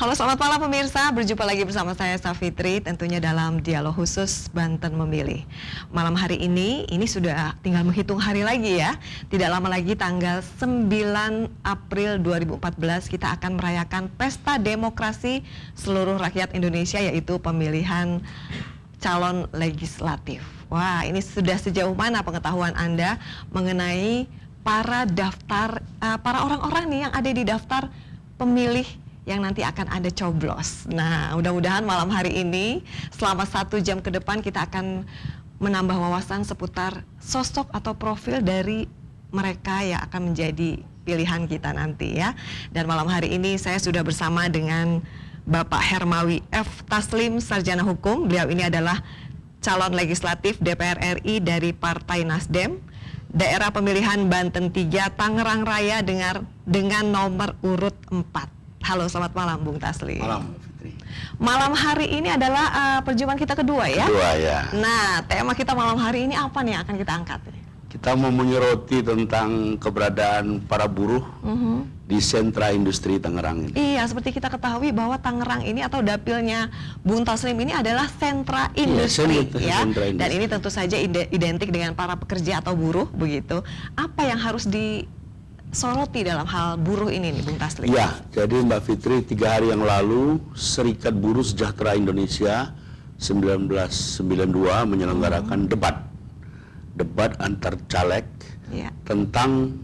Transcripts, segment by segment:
Halo, selamat malam pemirsa. Berjumpa lagi bersama saya Safitri, tentunya dalam dialog khusus Banten Memilih. Malam hari ini sudah tinggal menghitung hari lagi ya. Tidak lama lagi tanggal 9 April 2014 kita akan merayakan Pesta Demokrasi seluruh rakyat Indonesia, yaitu pemilihan calon legislatif. Wah, ini sudah sejauh mana pengetahuan Anda mengenai para orang-orang nih yang ada di daftar pemilih yang nanti akan ada coblos. Nah, mudah-mudahan malam hari ini selama 1 jam ke depan kita akan menambah wawasan seputar sosok atau profil dari mereka yang akan menjadi pilihan kita nanti ya. Dan malam hari ini saya sudah bersama dengan Bapak Hermawi F. Taslim, Sarjana Hukum. Beliau ini adalah calon legislatif DPR RI dari Partai Nasdem, daerah pemilihan Banten 3, Tangerang Raya dengan nomor urut 4. Halo, selamat malam Bung Taslim. Malam, Fitri. Malam hari ini adalah perjumpaan kita kedua ya? Kedua ya. Nah, tema kita malam hari ini apa nih yang akan kita angkat? Kita mau menyoroti tentang keberadaan para buruh di sentra industri Tangerang ini. Iya, seperti kita ketahui bahwa Tangerang ini atau dapilnya Bung Taslim ini adalah sentra industri ya. Sentra industri. Dan ini tentu saja identik dengan para pekerja atau buruh begitu. Apa yang harus disoroti dalam hal buruh ini nih Bung Taslim? Ya, jadi Mbak Fitri, 3 hari yang lalu Serikat Buruh Sejahtera Indonesia 1992 menyelenggarakan debat antar caleg tentang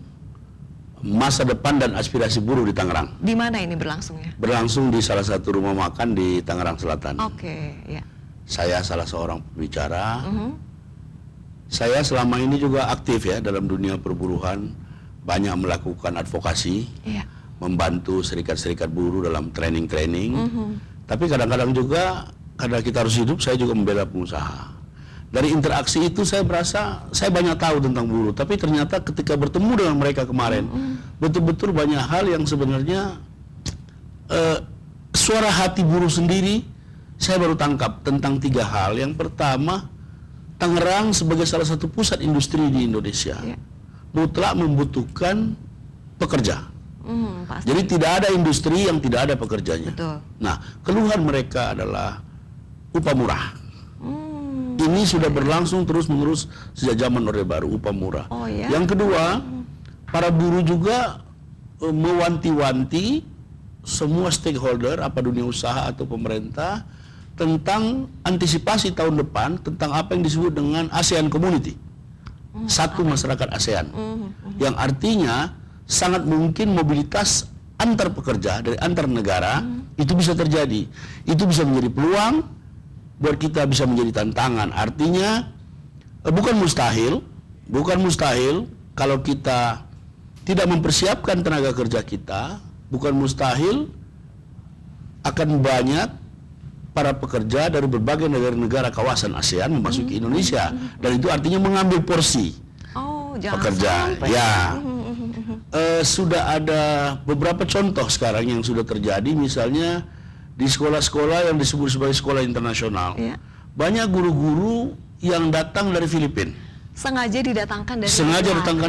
masa depan dan aspirasi buruh di Tangerang. Di mana ini berlangsungnya? Berlangsung di salah satu rumah makan di Tangerang Selatan. Oke, ya. Saya salah seorang pembicara. Saya selama ini juga aktif ya dalam dunia perburuhan, banyak melakukan advokasi, membantu serikat-serikat buruh dalam training-training. Tapi kadang-kadang juga karena kita harus hidup, saya juga membela pengusaha. Dari interaksi itu saya merasa saya banyak tahu tentang buruh, tapi ternyata ketika bertemu dengan mereka kemarin, betul-betul banyak hal yang sebenarnya suara hati buruh sendiri saya baru tangkap tentang 3 hal. Yang pertama, Tangerang sebagai salah satu pusat industri di Indonesia mutlak membutuhkan pekerja. Jadi tidak ada industri yang tidak ada pekerjanya. Betul. Nah, keluhan mereka adalah upah murah. Ini sudah berlangsung terus-menerus sejak zaman Orde Baru, upah murah. Oh, ya? Yang kedua, para buruh juga mewanti-wanti semua stakeholder, apa dunia usaha atau pemerintah, tentang antisipasi tahun depan tentang apa yang disebut dengan ASEAN Community. Satu masyarakat ASEAN. Yang artinya sangat mungkin mobilitas antar pekerja dari antar negara itu bisa terjadi. Itu bisa menjadi peluang buat kita, bisa menjadi tantangan. Artinya bukan mustahil kalau kita tidak mempersiapkan tenaga kerja kita, bukan mustahil akan banyak para pekerja dari berbagai negara-negara kawasan ASEAN memasuki Indonesia, dan itu artinya mengambil porsi pekerja. Ya, sudah ada beberapa contoh sekarang yang sudah terjadi, misalnya di sekolah-sekolah yang disebut sebagai sekolah internasional, banyak guru-guru yang datang dari Filipina. Sengaja didatangkan dari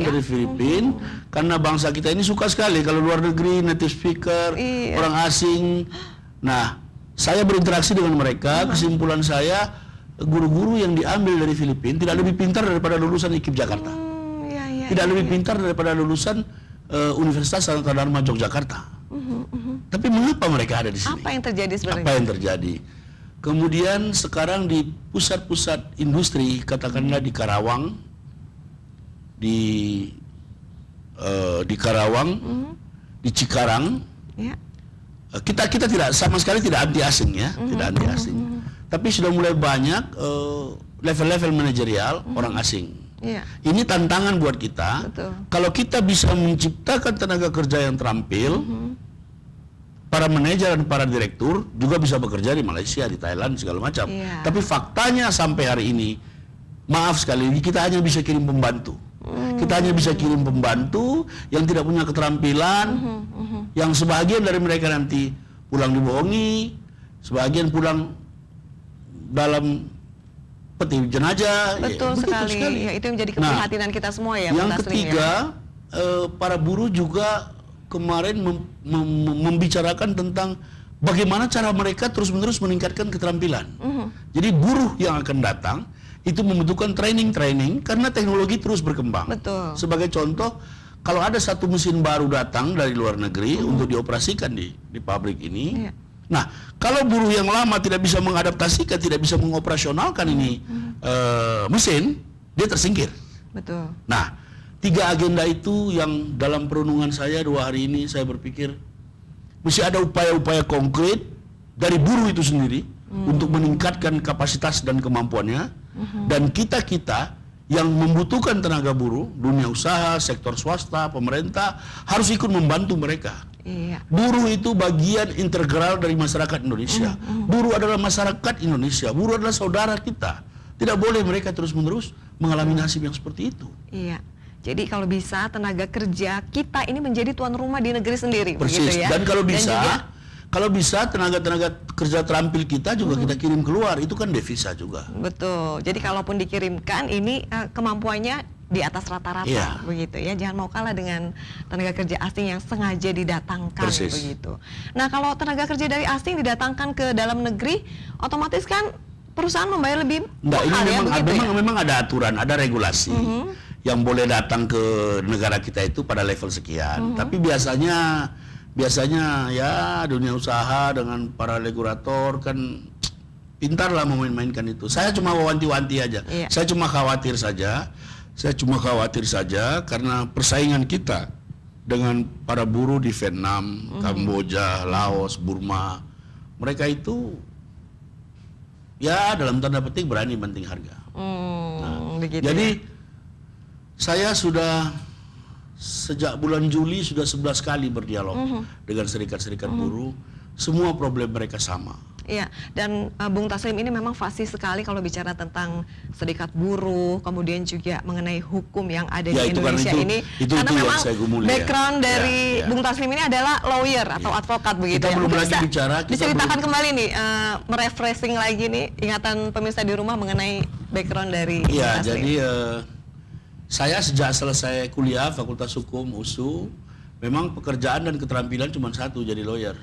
dari Filipina, karena bangsa kita ini suka sekali kalau luar negeri, native speaker, orang asing. Nah, saya berinteraksi dengan mereka, kesimpulan saya, guru-guru yang diambil dari Filipina tidak lebih pintar daripada lulusan IKIP Jakarta. Tidak lebih pintar daripada lulusan Universitas Sanata Dharma Yogyakarta. Tapi mengapa mereka ada di sini? Apa yang terjadi sebenarnya? Apa yang terjadi? Kemudian sekarang di pusat-pusat industri, katakanlah di Karawang, di Cikarang, kita tidak sama sekali tidak anti asing ya, tidak anti asing. Tapi sudah mulai banyak level-level manajerial orang asing. Ini tantangan buat kita. Betul. Kalau kita bisa menciptakan tenaga kerja yang terampil, para manajer dan para direktur juga bisa bekerja di Malaysia, di Thailand, segala macam. Tapi faktanya sampai hari ini, maaf sekali, kita hanya bisa kirim pembantu. Kita hanya bisa kirim pembantu yang tidak punya keterampilan, yang sebagian dari mereka nanti pulang dibohongi, sebagian pulang dalam peti jenazah. Betul sekali. Ya, itu yang menjadi keprihatinan kita semua ya. Yang ketiga, para buruh juga kemarin membicarakan tentang bagaimana cara mereka terus-menerus meningkatkan keterampilan. Jadi buruh yang akan datang itu membutuhkan training karena teknologi terus berkembang. Betul. Sebagai contoh, kalau ada satu mesin baru datang dari luar negeri untuk dioperasikan di pabrik ini, Iya. nah kalau buruh yang lama tidak bisa mengadaptasikan, tidak bisa mengoperasionalkan ini mesin, dia tersingkir. Betul. Nah, 3 agenda itu yang dalam perenungan saya 2 hari ini saya berpikir mesti ada upaya-upaya konkret dari buruh itu sendiri untuk meningkatkan kapasitas dan kemampuannya, dan kita-kita yang membutuhkan tenaga buruh, dunia usaha, sektor swasta, pemerintah harus ikut membantu mereka. Iya. Buruh itu bagian integral dari masyarakat Indonesia. Buruh adalah masyarakat Indonesia. Buruh adalah saudara kita. Tidak boleh mereka terus-menerus mengalami nasib yang seperti itu. Iya. Jadi kalau bisa tenaga kerja kita ini menjadi tuan rumah di negeri sendiri, Persis. begitu ya. Dan juga, kalau bisa tenaga-tenaga kerja terampil kita juga kita kirim keluar, itu kan devisa juga. betul. Jadi kalaupun dikirimkan ini kemampuannya di atas rata-rata, Iya. begitu ya. Jangan mau kalah dengan tenaga kerja asing yang sengaja didatangkan, Persis. begitu. Nah, kalau tenaga kerja dari asing didatangkan ke dalam negeri, otomatis kan perusahaan membayar lebih Enggak, ini mahal ya, memang, begitu ya. memang ada aturan, ada regulasi yang boleh datang ke negara kita itu pada level sekian. Tapi biasanya ya dunia usaha dengan para regulator kan pintar lah memain-mainkan itu. Saya cuma wanti-wanti aja. Iya. Saya cuma khawatir saja karena persaingan kita dengan para buruh di Vietnam, Kamboja, Laos, Burma, mereka itu ya dalam tanda petik berani banting harga. Begitu Jadi ya. saya sudah sejak bulan Juli sudah 11 kali berdialog dengan serikat-serikat buruh. Semua problem mereka sama. Iya, dan Bung Taslim ini memang fasih sekali kalau bicara tentang serikat buruh, kemudian juga mengenai hukum yang ada Ya, di itu kan Indonesia itu- ini. itu Karena yang memang saya gumuli, ya. background dari Ya, ya. Bung Taslim ini adalah lawyer atau advokat begitu. Kita ya. belum Mungkin lagi bisa bicara, kita diceritakan belum- kembali nih, merefreshing lagi nih ingatan pemirsa di rumah mengenai background dari Bung Iya, Taslim. jadi saya sejak selesai kuliah Fakultas Hukum USU, memang pekerjaan dan keterampilan cuma satu, jadi lawyer.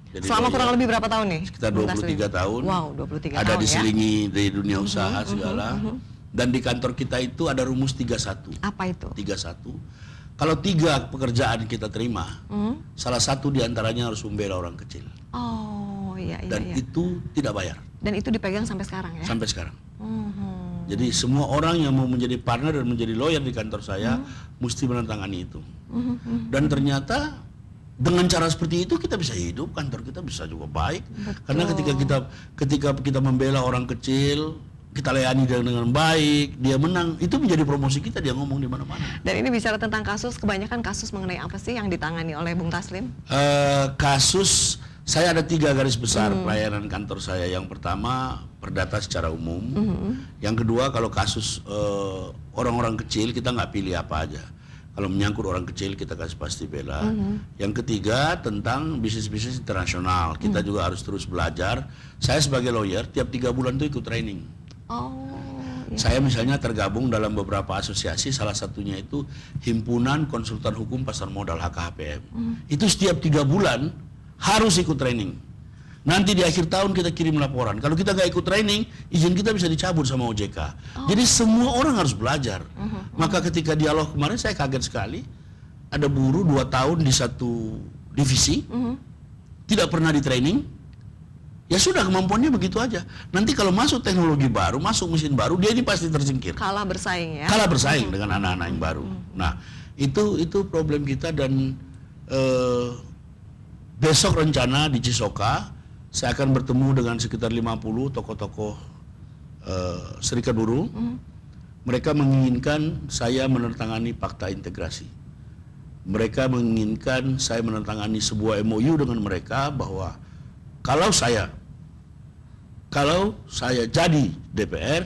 Jadi Selama lawyer. kurang lebih berapa tahun nih? Sekitar Bung Taslim? 23 tahun. Wow, 23 Ada tahun ya. diselingi dari dunia usaha segala. Dan di kantor kita itu ada rumus 31. Apa itu? 31. Kalau 3 pekerjaan kita terima, salah satu diantaranya harus membela orang kecil. Oh, iya, iya, Dan iya. itu tidak bayar Dan itu dipegang sampai sekarang ya? sampai sekarang. Mhm. Jadi semua orang yang mau menjadi partner dan menjadi lawyer di kantor saya mesti menandatangani itu. Dan ternyata dengan cara seperti itu kita bisa hidup, kantor kita bisa juga baik. Karena ketika kita membela orang kecil, kita layani dengan baik, dia menang, itu menjadi promosi kita, dia ngomong di mana-mana. Dan ini bicara tentang kasus, kebanyakan kasus mengenai apa sih yang ditangani oleh Bung Taslim? Kasus saya ada 3 garis besar pelayanan kantor saya. Yang pertama perdata secara umum. Yang kedua kalau kasus orang-orang kecil kita nggak pilih apa aja. Kalau menyangkut orang kecil kita kasih pasti bela. Yang ketiga tentang bisnis-bisnis internasional. Kita juga harus terus belajar. Saya sebagai lawyer tiap 3 bulan tuh ikut training. Oh, iya. Saya misalnya tergabung dalam beberapa asosiasi, salah satunya itu Himpunan Konsultan Hukum Pasar Modal HKHPM. Itu setiap 3 bulan harus ikut training. Nanti di akhir tahun kita kirim laporan. Kalau kita nggak ikut training, izin kita bisa dicabut sama OJK. Jadi semua orang harus belajar. Maka ketika dialog kemarin saya kaget sekali. Ada buruh 2 tahun di satu divisi, tidak pernah di training. Ya sudah kemampuannya begitu aja. Nanti kalau masuk teknologi baru, masuk mesin baru, dia ini pasti tersingkir. Kalah bersaing ya? Kalah bersaing dengan anak-anak yang baru. Nah, itu problem kita dan besok rencana di Cisoka saya akan bertemu dengan sekitar 50 tokoh-tokoh serikat buruh. Mereka menginginkan saya menandatangani fakta integrasi. Mereka menginginkan saya menandatangani sebuah MOU dengan mereka bahwa kalau saya jadi DPR,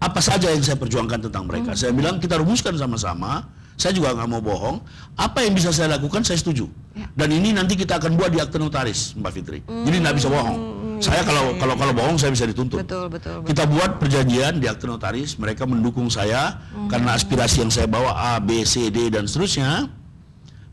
apa saja yang saya perjuangkan tentang mereka. Saya bilang kita rumuskan sama-sama. Saya juga nggak mau bohong. Apa yang bisa saya lakukan saya setuju. Ya. Dan ini nanti kita akan buat di akte notaris, Mbak Fitri. Jadi nggak bisa bohong. Saya kalau bohong saya bisa dituntut. Betul. Kita buat perjanjian di akte notaris. Mereka mendukung saya karena aspirasi yang saya bawa A, B, C, D dan seterusnya.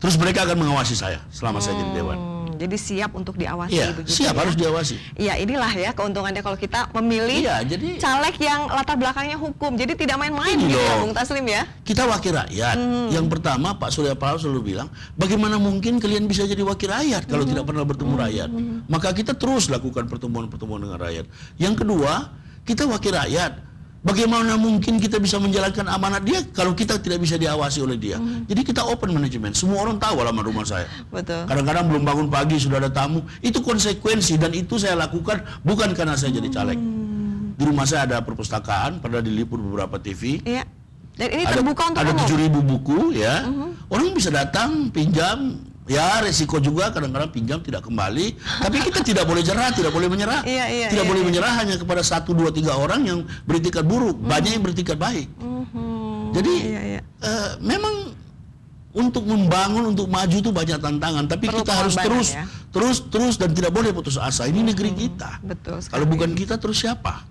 Terus mereka akan mengawasi saya selama saya jadi dewan. Jadi siap untuk diawasi Iya, begitu siap ya? harus diawasi. Iya, inilah ya keuntungannya kalau kita memilih Iya, jadi caleg yang latar belakangnya hukum. Jadi tidak main-main Ini gitu ya, loh. Bung Taslim ya. kita wakil rakyat. Yang pertama Pak Surya Paloh selalu bilang, bagaimana mungkin kalian bisa jadi wakil rakyat kalau tidak pernah bertemu rakyat? Maka kita terus lakukan pertemuan-pertemuan dengan rakyat. Yang kedua, kita wakil rakyat. Bagaimana mungkin kita bisa menjalankan amanat dia kalau kita tidak bisa diawasi oleh dia? Jadi kita open management. Semua orang tahu alamat rumah saya. Betul. Kadang-kadang belum bangun pagi sudah ada tamu. Itu konsekuensi dan itu saya lakukan bukan karena saya jadi caleg. Di rumah saya ada perpustakaan, pernah diliput beberapa TV. Iya. Dan ini terbuka untuk Ada umum. 7.000 buku ya. Orang bisa datang, pinjam. Ya resiko juga kadang-kadang pinjam tidak kembali. Tapi kita tidak boleh jerah, tidak boleh menyerah. Iya, Tidak boleh menyerah hanya kepada 1, 2, 3 orang yang beretikat buruk. Banyak yang beretikat baik. Jadi Iya. memang untuk membangun, untuk maju itu banyak tantangan. Tapi Perlu kita harus pengorbanan terus dan tidak boleh putus asa. Ini negeri kita. Betul sekali. Kalau bukan kita terus siapa?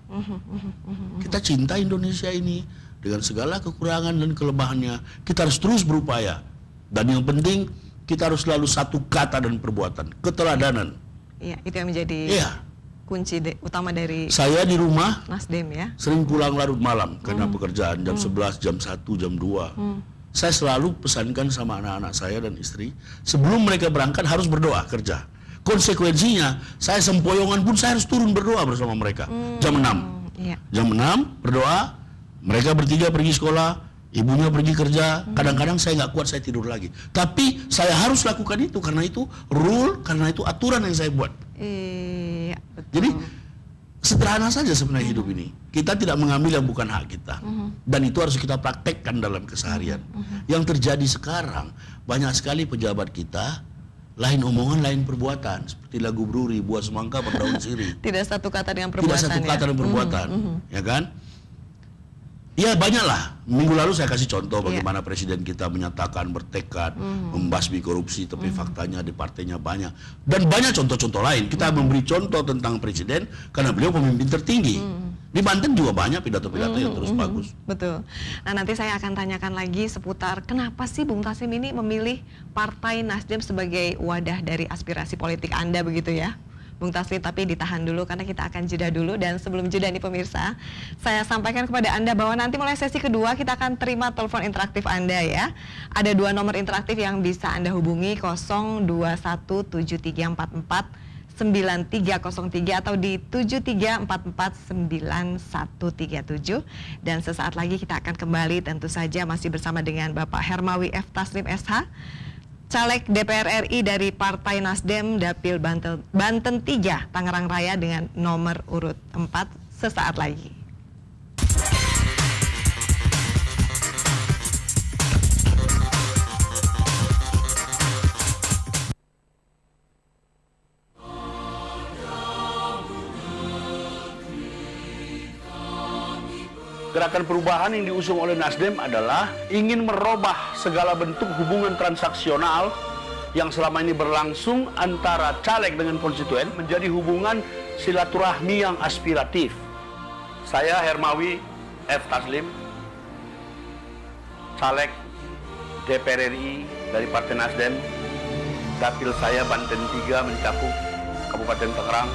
Kita cinta Indonesia ini dengan segala kekurangan dan kelemahannya. Kita harus terus berupaya. Dan yang penting kita harus selalu satu kata dan perbuatan, keteladanan. Iya, itu yang menjadi Iya. kunci utama dari Saya di rumah Nasdem ya. sering pulang larut malam karena pekerjaan jam 11, jam 1, jam 2. Saya selalu pesankan sama anak-anak saya dan istri, sebelum mereka berangkat harus berdoa kerja. Konsekuensinya, saya sempoyongan pun saya harus turun berdoa bersama mereka. Jam 6. Iya. Jam 6 berdoa, mereka bertiga pergi sekolah, ibunya pergi kerja. Kadang-kadang saya nggak kuat, saya tidur lagi. Tapi saya harus lakukan itu karena itu rule, karena itu aturan yang saya buat. Iya, betul. Jadi sederhana saja sebenarnya hidup ini. Kita tidak mengambil yang bukan hak kita. Dan itu harus kita praktekkan dalam keseharian. Yang terjadi sekarang, banyak sekali pejabat kita, lain omongan, lain perbuatan. Seperti lagu Bruri, buah semangka berdaun sirih. Tidak satu kata dengan perbuatan. Tidak satu kata ya? dan perbuatan. Ya kan? Ya banyaklah. Minggu lalu saya kasih contoh bagaimana presiden kita menyatakan bertekad membasmi korupsi, tapi faktanya di partainya banyak. Dan banyak contoh-contoh lain. Kita memberi contoh tentang presiden karena beliau pemimpin tertinggi. Di Banten juga banyak pidato-pidato yang terus bagus. Betul. Nah, nanti saya akan tanyakan lagi seputar kenapa sih Bung Taslim ini memilih Partai Nasdem sebagai wadah dari aspirasi politik Anda begitu ya, Bung Taslim. Tapi ditahan dulu karena kita akan jeda dulu. Dan sebelum jeda nih pemirsa, saya sampaikan kepada Anda bahwa nanti mulai sesi kedua kita akan terima telepon interaktif Anda ya. Ada 2 nomor interaktif yang bisa Anda hubungi, 0217344 9303 atau di 73449137. Dan sesaat lagi kita akan kembali tentu saja masih bersama dengan Bapak Hermawi F. Taslim SH, Caleg DPR RI dari Partai Nasdem Dapil Banten 3 Tangerang Raya dengan nomor urut 4 sesaat lagi. Gerakan perubahan yang diusung oleh Nasdem adalah ingin merubah segala bentuk hubungan transaksional yang selama ini berlangsung antara caleg dengan konstituen menjadi hubungan silaturahmi yang aspiratif. Saya Hermawi F. Taslim, caleg DPR RI dari Partai Nasdem. Dapil saya Banten 3 mencakup Kabupaten Tangerang,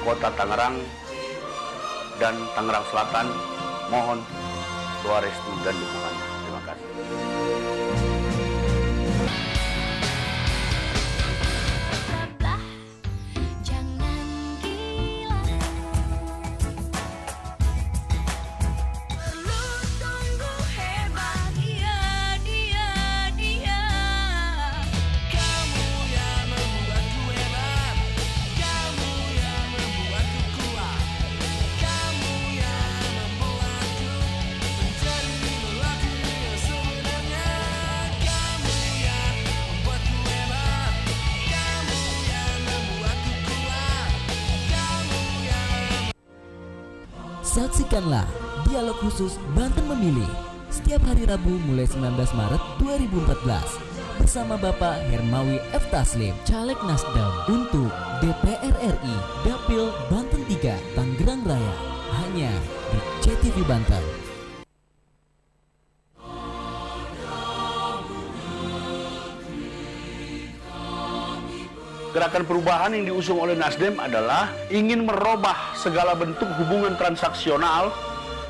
Kota Tangerang, dan Tangerang Selatan. Mohon doa restu dan dukungannya. Terima kasih. Saksikanlah Dialog Khusus Banten Memilih setiap hari Rabu mulai 19 Maret 2014 bersama Bapak Hermawi F. Taslim, Caleg Nasdem untuk DPR RI Dapil Banten 3 Tangerang Raya, hanya di CTV Banten. Gerakan perubahan yang diusung oleh Nasdem adalah ingin merubah segala bentuk hubungan transaksional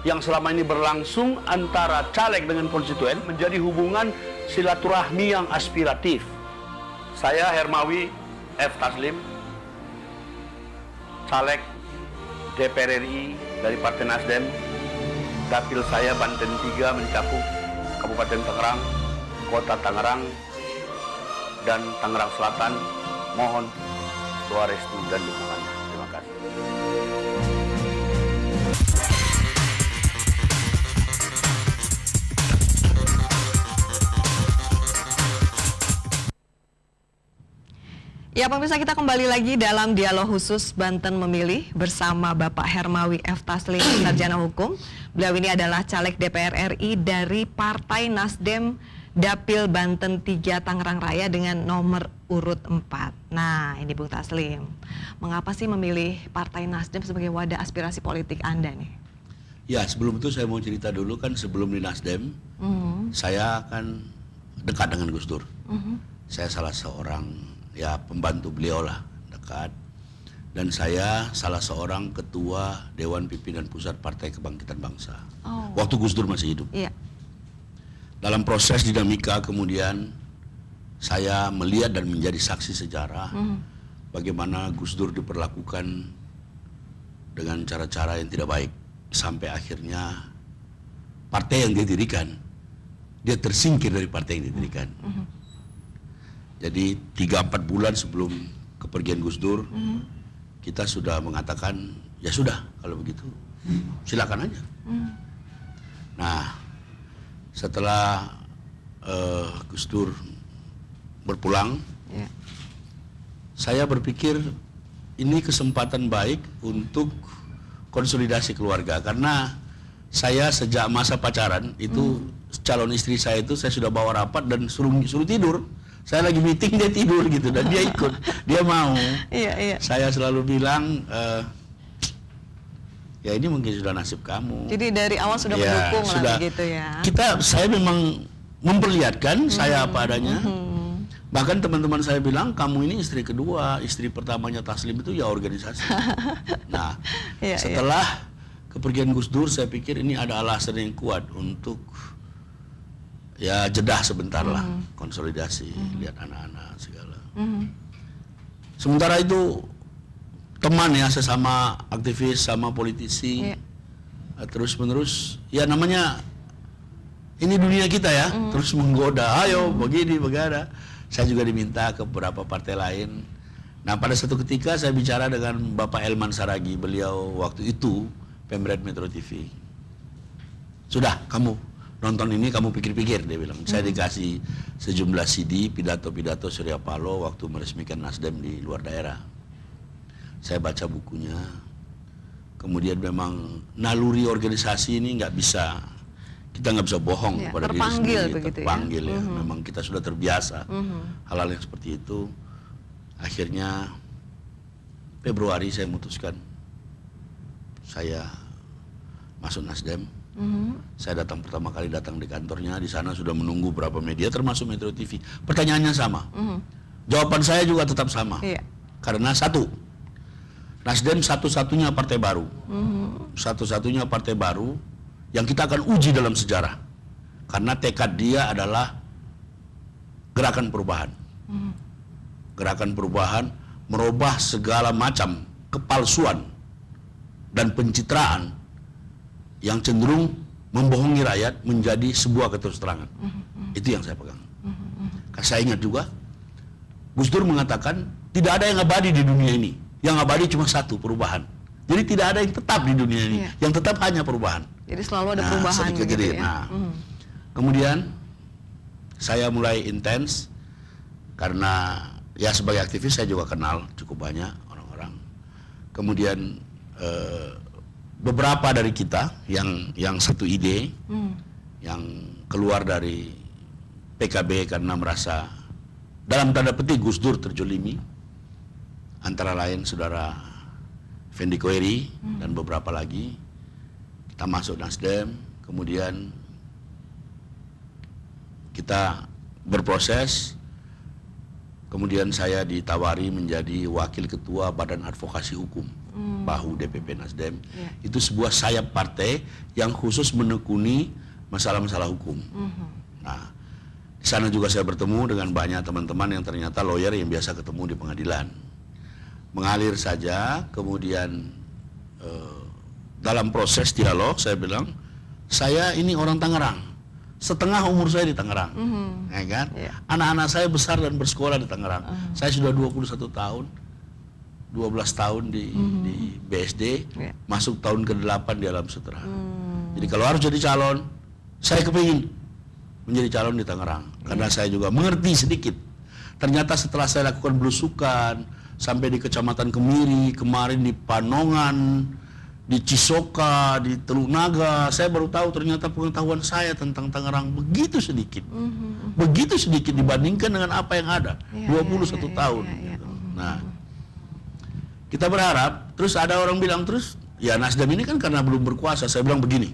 yang selama ini berlangsung antara caleg dengan konstituen menjadi hubungan silaturahmi yang aspiratif. Saya Hermawi F. Taslim, caleg DPR RI dari Partai Nasdem. Dapil saya Banten 3 mencakup Kabupaten Tangerang, Kota Tangerang, dan Tangerang Selatan. Mohon doa restu dan dukungannya. Terima kasih. Ya pemirsa, kita kembali lagi dalam dialog khusus Banten Memilih bersama Bapak Hermawi F. Taslim, sarjana hukum. Beliau ini adalah caleg DPR RI dari Partai Nasdem Dapil Banten 3 Tangerang Raya dengan nomor urut 4. Nah ini Bung Taslim, mengapa sih memilih Partai Nasdem sebagai wadah aspirasi politik Anda nih? Ya, sebelum itu saya mau cerita dulu kan, sebelum di Nasdem, saya kan dekat dengan Gus Dur. Saya salah seorang ya pembantu beliau lah, dekat. Dan saya salah seorang ketua Dewan Pimpinan Pusat Partai Kebangkitan Bangsa. Waktu Gus Dur masih hidup. Iya. Dalam proses dinamika kemudian saya melihat dan menjadi saksi sejarah bagaimana Gus Dur diperlakukan dengan cara-cara yang tidak baik. Sampai akhirnya partai yang dia dirikan, dia tersingkir dari partai yang didirikan. Jadi 3-4 bulan sebelum kepergian Gus Dur, kita sudah mengatakan, ya sudah kalau begitu, silakan aja. Nah, setelah Gus Dur berpulang, saya berpikir ini kesempatan baik untuk konsolidasi keluarga. Karena saya sejak masa pacaran, itu calon istri saya itu saya sudah bawa rapat dan suruh tidur. Saya lagi meeting, dia tidur gitu, dan dia ikut, dia mau. Iya. Saya selalu bilang, ya ini mungkin sudah nasib kamu. Jadi dari awal sudah mendukung lah gitu ya. Saya memang memperlihatkan saya apa adanya. Bahkan teman-teman saya bilang, kamu ini istri kedua, istri pertamanya Taslim itu ya organisasi. Nah, setelah kepergian Gus Dur, saya pikir ini ada alasan yang kuat untuk ya jedah sebentar lah, konsolidasi, lihat anak-anak segala. Sementara itu teman ya, sesama aktivis, sama politisi, terus menerus, ya namanya ini dunia kita ya, terus menggoda, ayo begini, begada. Saya juga diminta ke beberapa partai lain. Nah pada satu ketika saya bicara dengan Bapak Elman Saragi, beliau waktu itu Pemret Metro TV. Sudah, kamu nonton ini, kamu pikir-pikir, dia bilang. Saya dikasih sejumlah CD pidato-pidato Surya Paloh waktu meresmikan Nasdem di luar daerah. Saya baca bukunya. Kemudian memang naluri organisasi ini nggak bisa, kita nggak bisa bohong kepada diri sendiri. Terpanggil ya. Memang kita sudah terbiasa hal-hal yang seperti itu. Akhirnya Februari saya memutuskan saya masuk Nasdem. Saya datang pertama kali di kantornya, di sana sudah menunggu beberapa media termasuk Metro TV. Pertanyaannya sama. Jawaban saya juga tetap sama. Karena satu, Nasdem satu-satunya partai baru. Satu-satunya partai baru yang kita akan uji dalam sejarah. Karena tekad dia adalah gerakan perubahan. Gerakan perubahan merubah segala macam kepalsuan dan pencitraan yang cenderung membohongi rakyat menjadi sebuah keterus terangan. Itu yang saya pegang. Karena saya ingat juga, Gus Dur mengatakan tidak ada yang abadi di dunia ini. Yang abadi cuma satu, perubahan. Jadi tidak ada yang tetap di dunia ini. Yang tetap hanya perubahan. Jadi selalu ada perubahan gitu ya. Nah, kemudian saya mulai intens karena ya sebagai aktivis saya juga kenal cukup banyak orang-orang. Kemudian beberapa dari kita yang satu ide, yang keluar dari PKB karena merasa dalam tanda petik Gus Dur terjolimi, antara lain saudara Fendi Koeri dan beberapa lagi. Kita masuk Nasdem, kemudian kita berproses Kemudian saya ditawari menjadi wakil ketua Badan Advokasi Hukum, BAHU DPP Nasdem. Itu sebuah sayap partai yang khusus menekuni masalah-masalah hukum. Nah, di sana juga saya bertemu dengan banyak teman-teman yang ternyata lawyer yang biasa ketemu di pengadilan. Mengalir saja, kemudian dalam proses dialog saya bilang, saya ini orang Tangerang. Setengah umur saya di Tangerang, ya kan? Anak-anak saya besar dan bersekolah di Tangerang. Saya sudah 21 tahun, 12 tahun di BSD, masuk tahun ke-8 di Alam Sutera. Jadi kalau harus jadi calon, saya kepingin menjadi calon di Tangerang, karena saya juga mengerti sedikit. Ternyata setelah saya lakukan belusukan sampai di Kecamatan Kemiri, kemarin di Panongan, di Cisoka, di Teluk Naga, saya baru tahu ternyata pengetahuan saya tentang Tangerang begitu sedikit. Begitu sedikit dibandingkan dengan apa yang ada, 21 tahun. Gitu. Nah, kita berharap, terus ada orang bilang, terus ya Nasdem ini kan karena belum berkuasa. Saya bilang begini,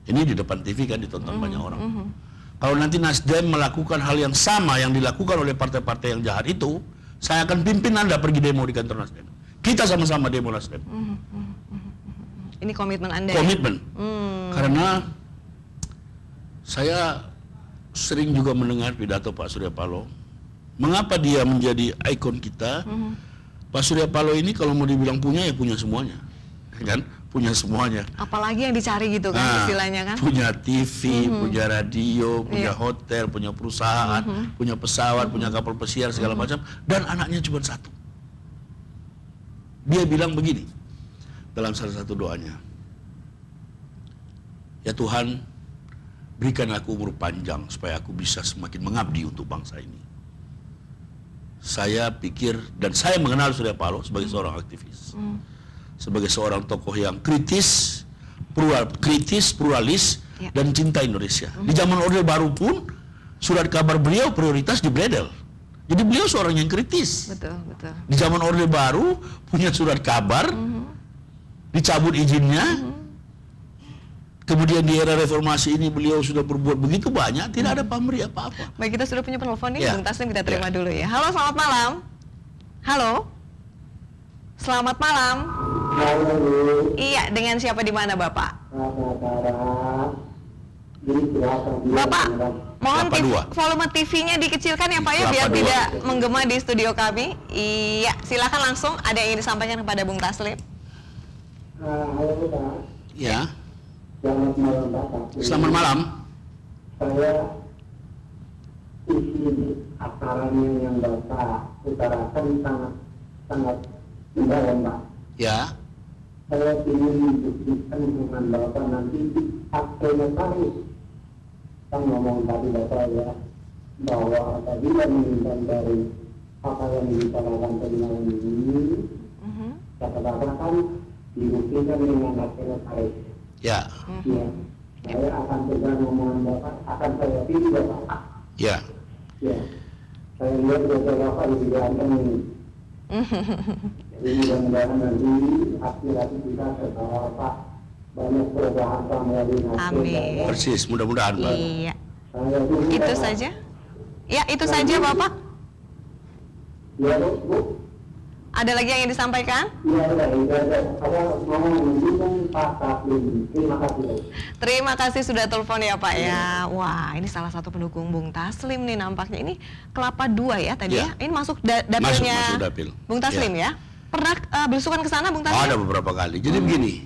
ini di depan TV kan ditonton banyak orang. Kalau nanti Nasdem melakukan hal yang sama yang dilakukan oleh partai-partai yang jahat itu, saya akan pimpin Anda pergi demo di kantor Nasdem. Kita sama-sama demo Nasdem. Ini komitmen Anda. Komitmen. Karena saya sering juga mendengar pidato Pak Surya Paloh. Mengapa dia menjadi ikon kita? Pak Surya Paloh ini kalau mau dibilang punya, ya punya semuanya, kan? Punya semuanya. Apalagi yang dicari gitu kan, istilahnya kan? Punya TV, punya radio, punya hotel, punya perusahaan, punya pesawat, punya kapal pesiar segala macam, dan anaknya cuma satu. Dia bilang begini dalam salah satu doanya, ya Tuhan, berikan aku umur panjang supaya aku bisa semakin mengabdi untuk bangsa ini. Saya pikir, dan saya mengenal Surya Paloh sebagai seorang aktivis, sebagai seorang tokoh yang kritis, pluralis, dan cinta Indonesia. Di zaman Orde Baru pun, surat kabar beliau prioritas di Bredel. Jadi beliau seorang yang kritis. Betul, betul. Di zaman Orde Baru punya surat kabar, dicabut izinnya, kemudian di era reformasi ini beliau sudah berbuat begitu banyak, tidak ada pamrih apa-apa. Baik, kita sudah punya penelpon nih, Ya. Bung Taslim, kita terima dulu ya. Halo, selamat malam. Halo. Selamat malam. Iya, dengan siapa di mana Bapak? Bapak, mohon volume TV-nya dikecilkan ya Pak ya, biar tidak menggema di studio kami. Iya, silakan langsung, ada yang ingin disampaikan kepada Bung Taslim. Ya. Selamat malam Bapak. Selamat malam. Saya isi acaranya yang Bapak utarakan sangat mendalam Pak. Ya. Saya ingin membuktikan dengan Bapak nanti akhirnya tahu. Kan ngomong tadi Bapak ya, bahwa apabila menginginkan dari apa yang dibicarakan tadi malam ini, kata Bapak kan dibuktikan dengan akhirnya tahu. Ya. Ya, saya akan segera ngomongan Bapak, akan saya pilih Bapak. Ya. Ya, saya lihat Bapak lebih ganteng ini. Jadi mudah-mudahan nanti aspirasi kita terbawa Pak, banyak perubahan Pak melalui Nasdem. Amin. Persis, mudah-mudahan Pak. Iya. Saya Itu saja. Ya, itu saja Bapak. Ya Bu. Ada lagi yang ingin disampaikan? Ya, saya mau menunjukkan Pak Taslim. Terima kasih. Terima kasih sudah telepon ya Pak ya. Wah, ini salah satu pendukung Bung Taslim nih nampaknya. Ini Kelapa 2 ya tadi ya. Ini masuk dapilnya Masuk dapil. Bung Taslim ya. Pernah belusukan ke sana Bung Taslim? Ada beberapa kali. Jadi begini,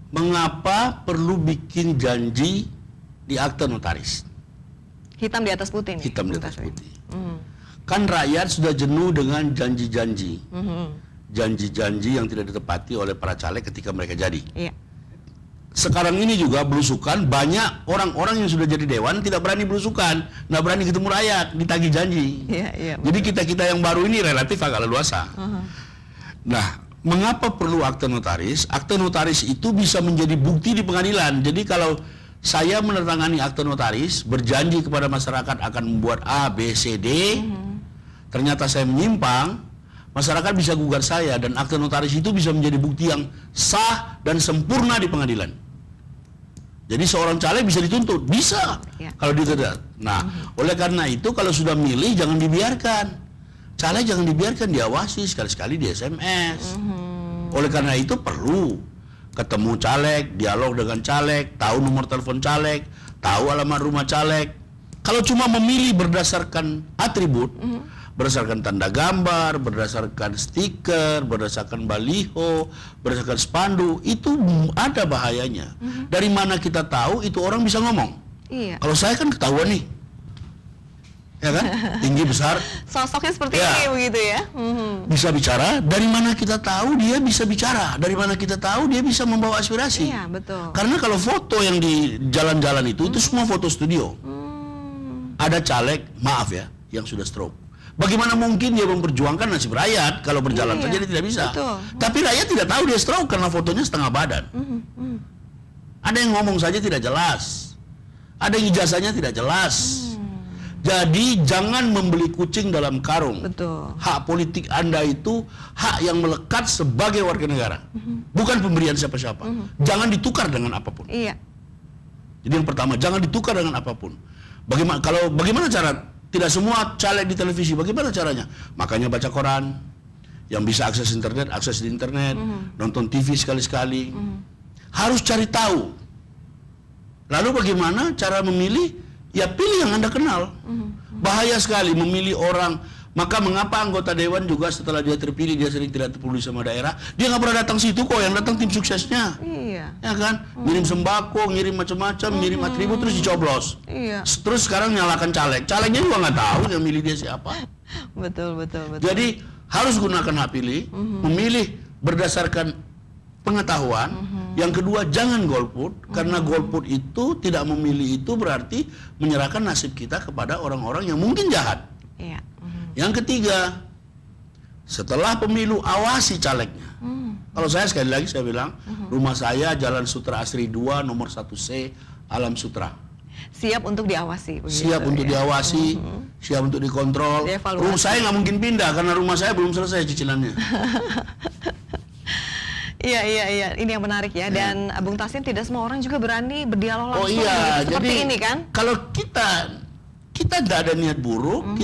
mengapa perlu bikin janji di akte notaris? Hitam di atas putih nih. Hitam di Bung atas Taslim. putih. Kan rakyat sudah jenuh dengan janji-janji. Janji-janji yang tidak ditepati oleh para caleg ketika mereka jadi. Iya. Sekarang ini juga belusukan, banyak orang-orang yang sudah jadi dewan tidak berani belusukan, nggak berani ketemu rakyat, ditagih janji. Iya, iya. Jadi kita-kita yang baru ini relatif agak leluasa. Nah, mengapa perlu akte notaris? Akte notaris itu bisa menjadi bukti di pengadilan. Jadi kalau saya menandatangani akte notaris, berjanji kepada masyarakat akan membuat A, B, C, D, ternyata saya menyimpang, masyarakat bisa gugat saya, dan akte notaris itu bisa menjadi bukti yang sah dan sempurna di pengadilan. Jadi seorang caleg bisa dituntut, bisa, Ya. kalau dia tidak. Nah, oleh karena itu kalau sudah milih jangan dibiarkan. caleg jangan dibiarkan diawasi, sekali-sekali di SMS. Oleh karena itu perlu ketemu caleg, dialog dengan caleg, tahu nomor telepon caleg, tahu alamat rumah caleg. Kalau cuma memilih berdasarkan atribut, berdasarkan tanda gambar, berdasarkan stiker, berdasarkan baliho, berdasarkan spanduk, itu ada bahayanya. Dari mana kita tahu itu orang bisa ngomong? Iya. Kalau saya kan ketahuan nih, ya kan, tinggi besar, Sosoknya seperti Ya. ini begitu ya. bisa bicara. Dari mana kita tahu dia bisa bicara? Dari mana kita tahu dia bisa membawa aspirasi? Iya, betul. Karena kalau foto yang di jalan-jalan itu semua foto studio. Ada caleg, maaf ya, yang sudah stroke. Bagaimana mungkin dia memperjuangkan nasib rakyat kalau berjalan Iya, saja dia tidak bisa. betul. Tapi rakyat tidak tahu dia stroke karena fotonya setengah badan. Ada yang ngomong saja tidak jelas. Ada yang ijazahnya tidak jelas. Jadi jangan membeli kucing dalam karung. Betul. Hak politik Anda itu hak yang melekat sebagai warga negara. Bukan pemberian siapa-siapa. Jangan ditukar dengan apapun. Iya. Jadi yang pertama, jangan ditukar dengan apapun. Bagaimana cara? Tidak semua caleg di televisi, bagaimana caranya? Makanya baca koran, yang bisa akses internet, akses di internet, nonton TV sekali-sekali. Harus cari tahu. Lalu bagaimana cara memilih? Ya pilih yang Anda kenal. Bahaya sekali memilih orang. Maka mengapa anggota dewan juga setelah dia terpilih, dia sering tidak terpilih sama daerah, dia nggak pernah datang situ kok, yang datang tim suksesnya. Iya. Ya kan? Ngirim sembako, ngirim macam-macam, ngirim atribut, terus dicoblos. Iya. Terus sekarang nyalakan caleg. Calegnya juga nggak tahu yang milih dia siapa. Betul. Jadi harus gunakan hak pilih, memilih berdasarkan pengetahuan. Yang kedua, jangan golput, karena golput itu tidak memilih itu berarti menyerahkan nasib kita kepada orang-orang yang mungkin jahat. Iya. Yang ketiga, setelah pemilu awasi calegnya. Kalau saya sekali lagi saya bilang, rumah saya Jalan Sutra Asri 2 nomor 1C Alam Sutra. Siap untuk diawasi. Begitu, Siap untuk ya. diawasi, siap untuk dikontrol. Dievaluasi. Rumah saya nggak mungkin pindah karena rumah saya belum selesai cicilannya. Iya. Ini yang menarik ya. Dan Bung Taslim, tidak semua orang juga berani berdialog langsung. Oh iya, begitu, seperti jadi ini kan? kalau kita tidak ada niat buruk,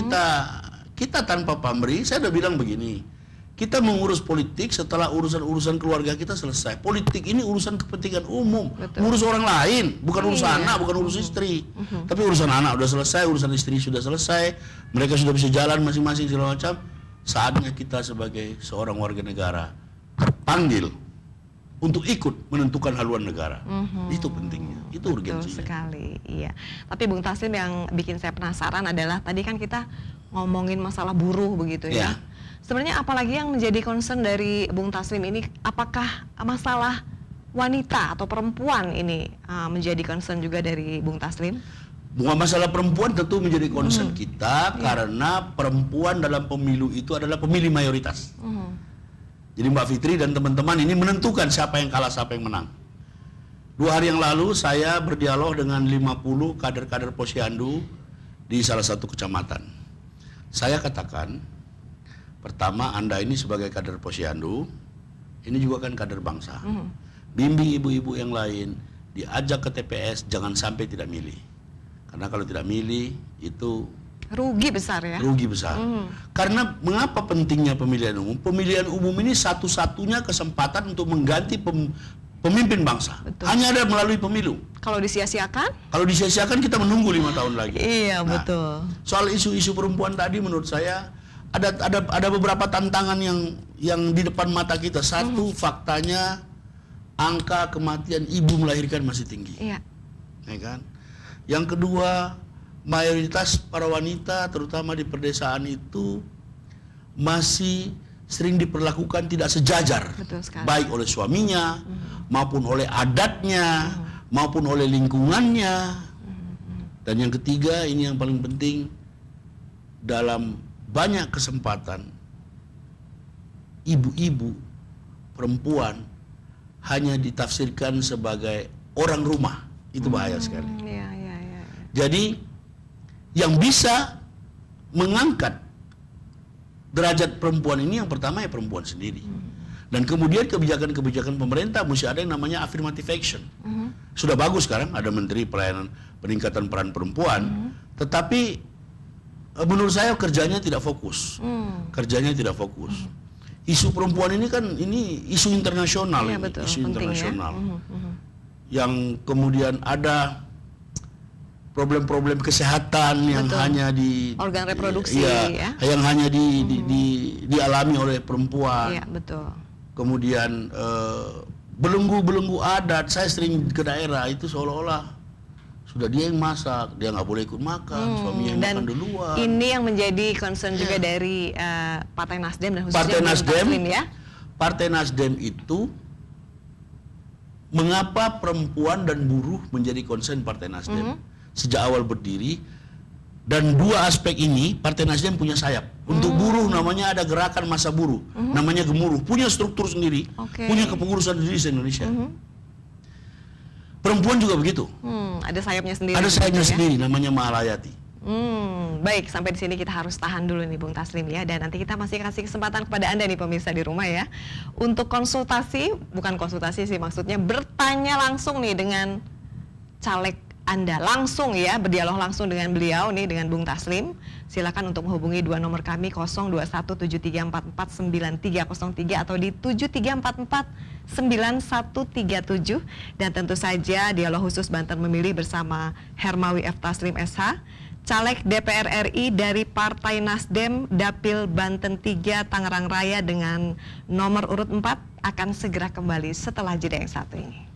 kita tanpa pamrih. Saya udah bilang begini, kita mengurus politik setelah urusan-urusan keluarga kita selesai. Politik ini urusan kepentingan umum, Betul. ngurus orang lain, bukan urusan Iya. anak, bukan urus istri. Tapi urusan anak udah selesai, urusan istri sudah selesai, mereka sudah bisa jalan masing-masing segala macam. Saatnya kita sebagai seorang warga negara terpanggil untuk ikut menentukan haluan negara. Itu pentingnya, itu Betul urgensinya. sekali, iya. Tapi Bung Taslim, yang bikin saya penasaran adalah tadi kan kita ngomongin masalah buruh begitu ya. Ya. Sebenarnya apalagi yang menjadi concern dari Bung Taslim ini, apakah masalah wanita atau perempuan ini menjadi concern juga dari Bung Taslim? Bukan masalah perempuan tentu menjadi concern kita, karena perempuan dalam pemilu itu adalah pemilih mayoritas. Jadi Mbak Fitri dan teman-teman ini menentukan siapa yang kalah, siapa yang menang. 2 hari yang lalu saya berdialog dengan 50 kader-kader Posyandu di salah satu kecamatan. Saya katakan, pertama, Anda ini sebagai kader Posyandu, ini juga kan kader bangsa. Bimbing ibu-ibu yang lain, diajak ke TPS, jangan sampai tidak milih. Karena kalau tidak milih, itu Rugi besar ya? rugi besar. Karena mengapa pentingnya pemilihan umum? Pemilihan umum ini satu-satunya kesempatan untuk mengganti pemimpin bangsa. Betul. Hanya ada melalui pemilu. Kalau disia-siakan? Kalau disia-siakan kita menunggu 5 tahun lagi. Iya, Nah, betul. Soal isu-isu perempuan tadi menurut saya ada beberapa tantangan yang di depan mata kita. Satu, faktanya angka kematian ibu melahirkan masih tinggi. Iya. Ya kan? Yang kedua, mayoritas para wanita terutama di pedesaan itu masih sering diperlakukan tidak sejajar, Betul sekali. baik oleh suaminya maupun oleh adatnya maupun oleh lingkungannya. Dan yang ketiga, ini yang paling penting, dalam banyak kesempatan ibu-ibu perempuan hanya ditafsirkan sebagai orang rumah. Itu bahaya sekali. Iya. Jadi yang bisa mengangkat derajat perempuan ini yang pertama ya perempuan sendiri. Dan kemudian kebijakan-kebijakan pemerintah mesti ada yang namanya affirmative action. Sudah bagus sekarang ada Menteri Peningkatan Peran Perempuan, tetapi menurut saya kerjanya tidak fokus. Kerjanya tidak fokus. Isu perempuan ini kan isu internasional, Iya, betul. isu Penting, ya. internasional. Yang kemudian ada problem-problem kesehatan yang Betul. hanya di Organ reproduksi, ya. yang hanya dialami oleh perempuan. Iya, betul. Kemudian belenggu adat. Saya sering ke daerah itu seolah-olah sudah dia yang masak, dia nggak boleh ikut makan, suaminya yang Dan makan duluan. ini yang menjadi concern juga dari Partai Nasdem dan khususnya Partai Bung Nasdem, Taslim, ya. Partai Nasdem itu mengapa perempuan dan buruh menjadi concern Partai Nasdem sejak awal berdiri, dan dua aspek ini Partai Nasdem punya sayap. Untuk buruh namanya ada gerakan masa buruh, namanya Gemuruh, punya struktur sendiri, Oke. punya kepengurusan sendiri di Indonesia. Perempuan juga begitu, Ada sayapnya sendiri. ada sayapnya begitu, ya. sendiri namanya Mahalayati. Baik, sampai di sini kita harus tahan dulu nih Bung Taslim, ya. Dan nanti kita masih kasih kesempatan kepada Anda nih pemirsa di rumah, ya, untuk konsultasi, bukan konsultasi sih, maksudnya bertanya langsung nih dengan caleg Anda, langsung ya, berdialog langsung dengan beliau nih, dengan Bung Taslim. Silakan untuk menghubungi dua nomor kami 021734493303 atau di 73449137. Dan tentu saja dialog khusus Banten Memilih bersama Hermawi F. Taslim SH, caleg DPR RI dari Partai Nasdem Dapil Banten 3 Tangerang Raya dengan nomor urut 4 akan segera kembali setelah jeda yang satu ini.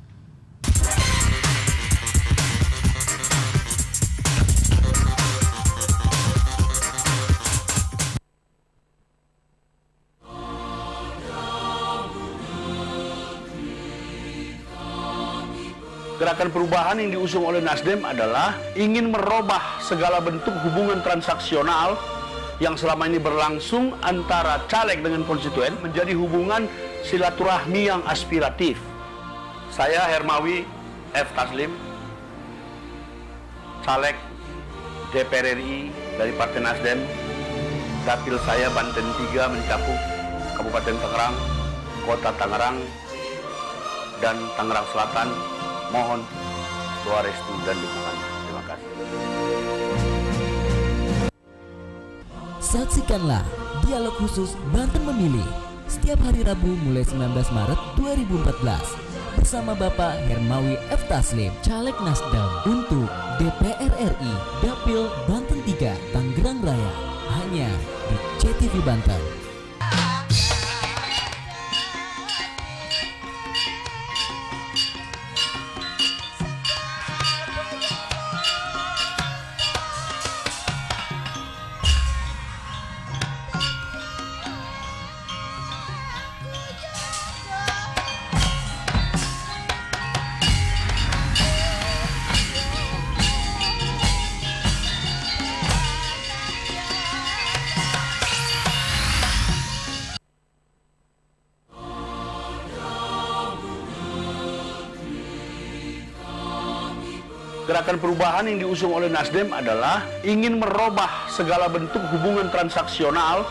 Gerakan perubahan yang diusung oleh Nasdem adalah ingin merubah segala bentuk hubungan transaksional yang selama ini berlangsung antara caleg dengan konstituen menjadi hubungan silaturahmi yang aspiratif. Saya Hermawi F. Taslim, caleg DPR RI dari Partai Nasdem, dapil saya Banten 3 mencakup Kabupaten Tangerang, Kota Tangerang, dan Tangerang Selatan. Mohon doa restu dan dukungannya. Terima kasih. Saksikanlah dialog khusus Banten Memilih setiap hari Rabu mulai 19 Maret 2014 bersama Bapak Hermawi F. Taslim, caleg Nasdem untuk DPR RI Dapil Banten 3 Tangerang Raya, hanya di CTV Banten. Gerakan perubahan yang diusung oleh Nasdem adalah ingin merubah segala bentuk hubungan transaksional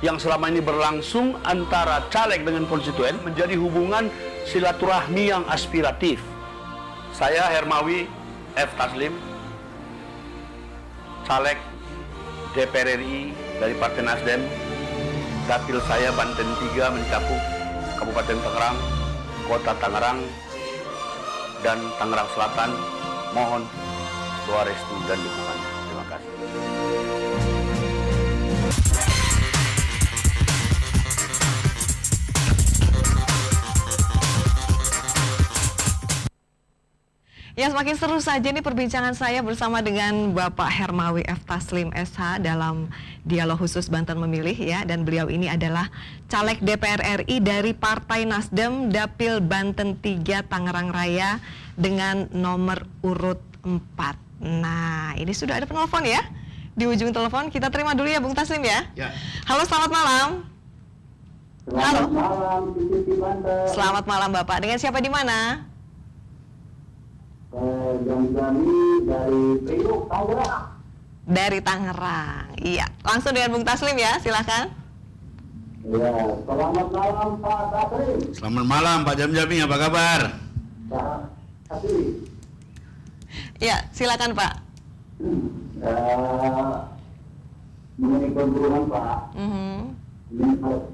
yang selama ini berlangsung antara caleg dengan konstituen menjadi hubungan silaturahmi yang aspiratif. Saya Hermawi F. Taslim, caleg DPR RI dari Partai Nasdem, dapil saya Banten 3 mencakup Kabupaten Tangerang, Kota Tangerang, dan Tangerang Selatan. Mohon doa restu dan dukungannya. Terima kasih. Ya, semakin seru saja nih perbincangan saya bersama dengan Bapak Hermawi F. Taslim SH dalam dialog khusus Banten Memilih, ya, dan beliau ini adalah caleg DPR RI dari Partai Nasdem Dapil Banten 3 Tangerang Raya dengan nomor urut 4. Nah, ini sudah ada penelpon ya. Di ujung telepon kita terima dulu ya Bung Taslim ya. Ya. Halo, selamat malam. Halo. Selamat malam, CTV Banten. Selamat malam Bapak. Dengan siapa di mana? Jam-jami dari Priuk, Tangerang. Dari Tangerang. Iya, langsung dengan Bung Taslim ya, silakan. Ya, selamat malam Pak Taslim. Selamat malam Pak Jam-Jami, apa kabar? Pak Taslim. Ya, silakan Pak. mengenai perburuan Pak, ini harus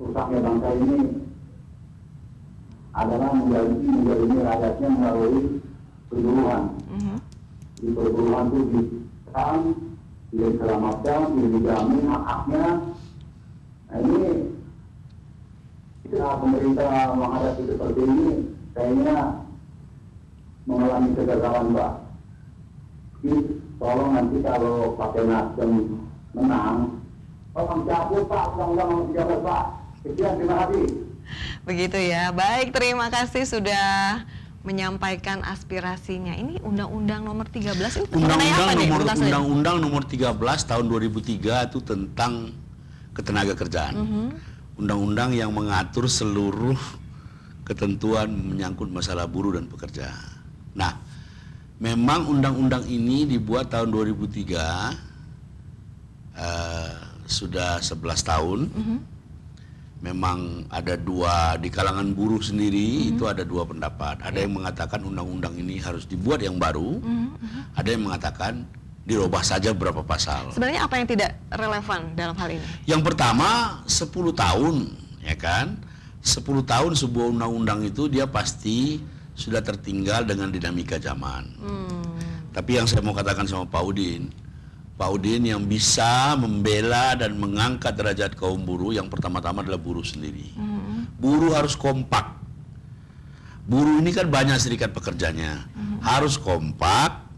rusaknya bangsa ini adalah menjalani rakyatnya melalui perburuan. Di perburuan itu diserang, diselamatkan, dijamin hak-haknya. Nah ini ketika pemerintah menghadapi seperti ini, kayaknya mengalami kegagalan Pak. Jadi tolong nanti kalau Partai Nasdem menang, tolong cabut Pak Undang-Undang 13 Pak. Sekian, terima kasih. Begitu ya. Baik, terima kasih sudah menyampaikan aspirasinya. Ini Undang-Undang nomor 13 ini mengenai apa nih? Undang-Undang nomor 13 tahun 2003 itu tentang ketenagakerjaan. Undang-undang yang mengatur seluruh ketentuan menyangkut masalah buruh dan pekerja. Nah, memang undang-undang ini dibuat tahun 2003, sudah 11 tahun. Memang ada dua di kalangan buruh sendiri, itu ada dua pendapat. Ada yang mengatakan undang-undang ini harus dibuat yang baru, ada yang mengatakan dirubah saja beberapa pasal. Sebenarnya apa yang tidak relevan dalam hal ini? Yang pertama, 10 tahun, ya kan? 10 tahun sebuah undang-undang itu dia pasti sudah tertinggal dengan dinamika zaman. Tapi yang saya mau katakan sama Pak Udin yang bisa membela dan mengangkat derajat kaum buruh, yang pertama-tama adalah buruh sendiri. Buruh harus kompak. Buruh ini kan banyak serikat pekerjanya. Harus kompak.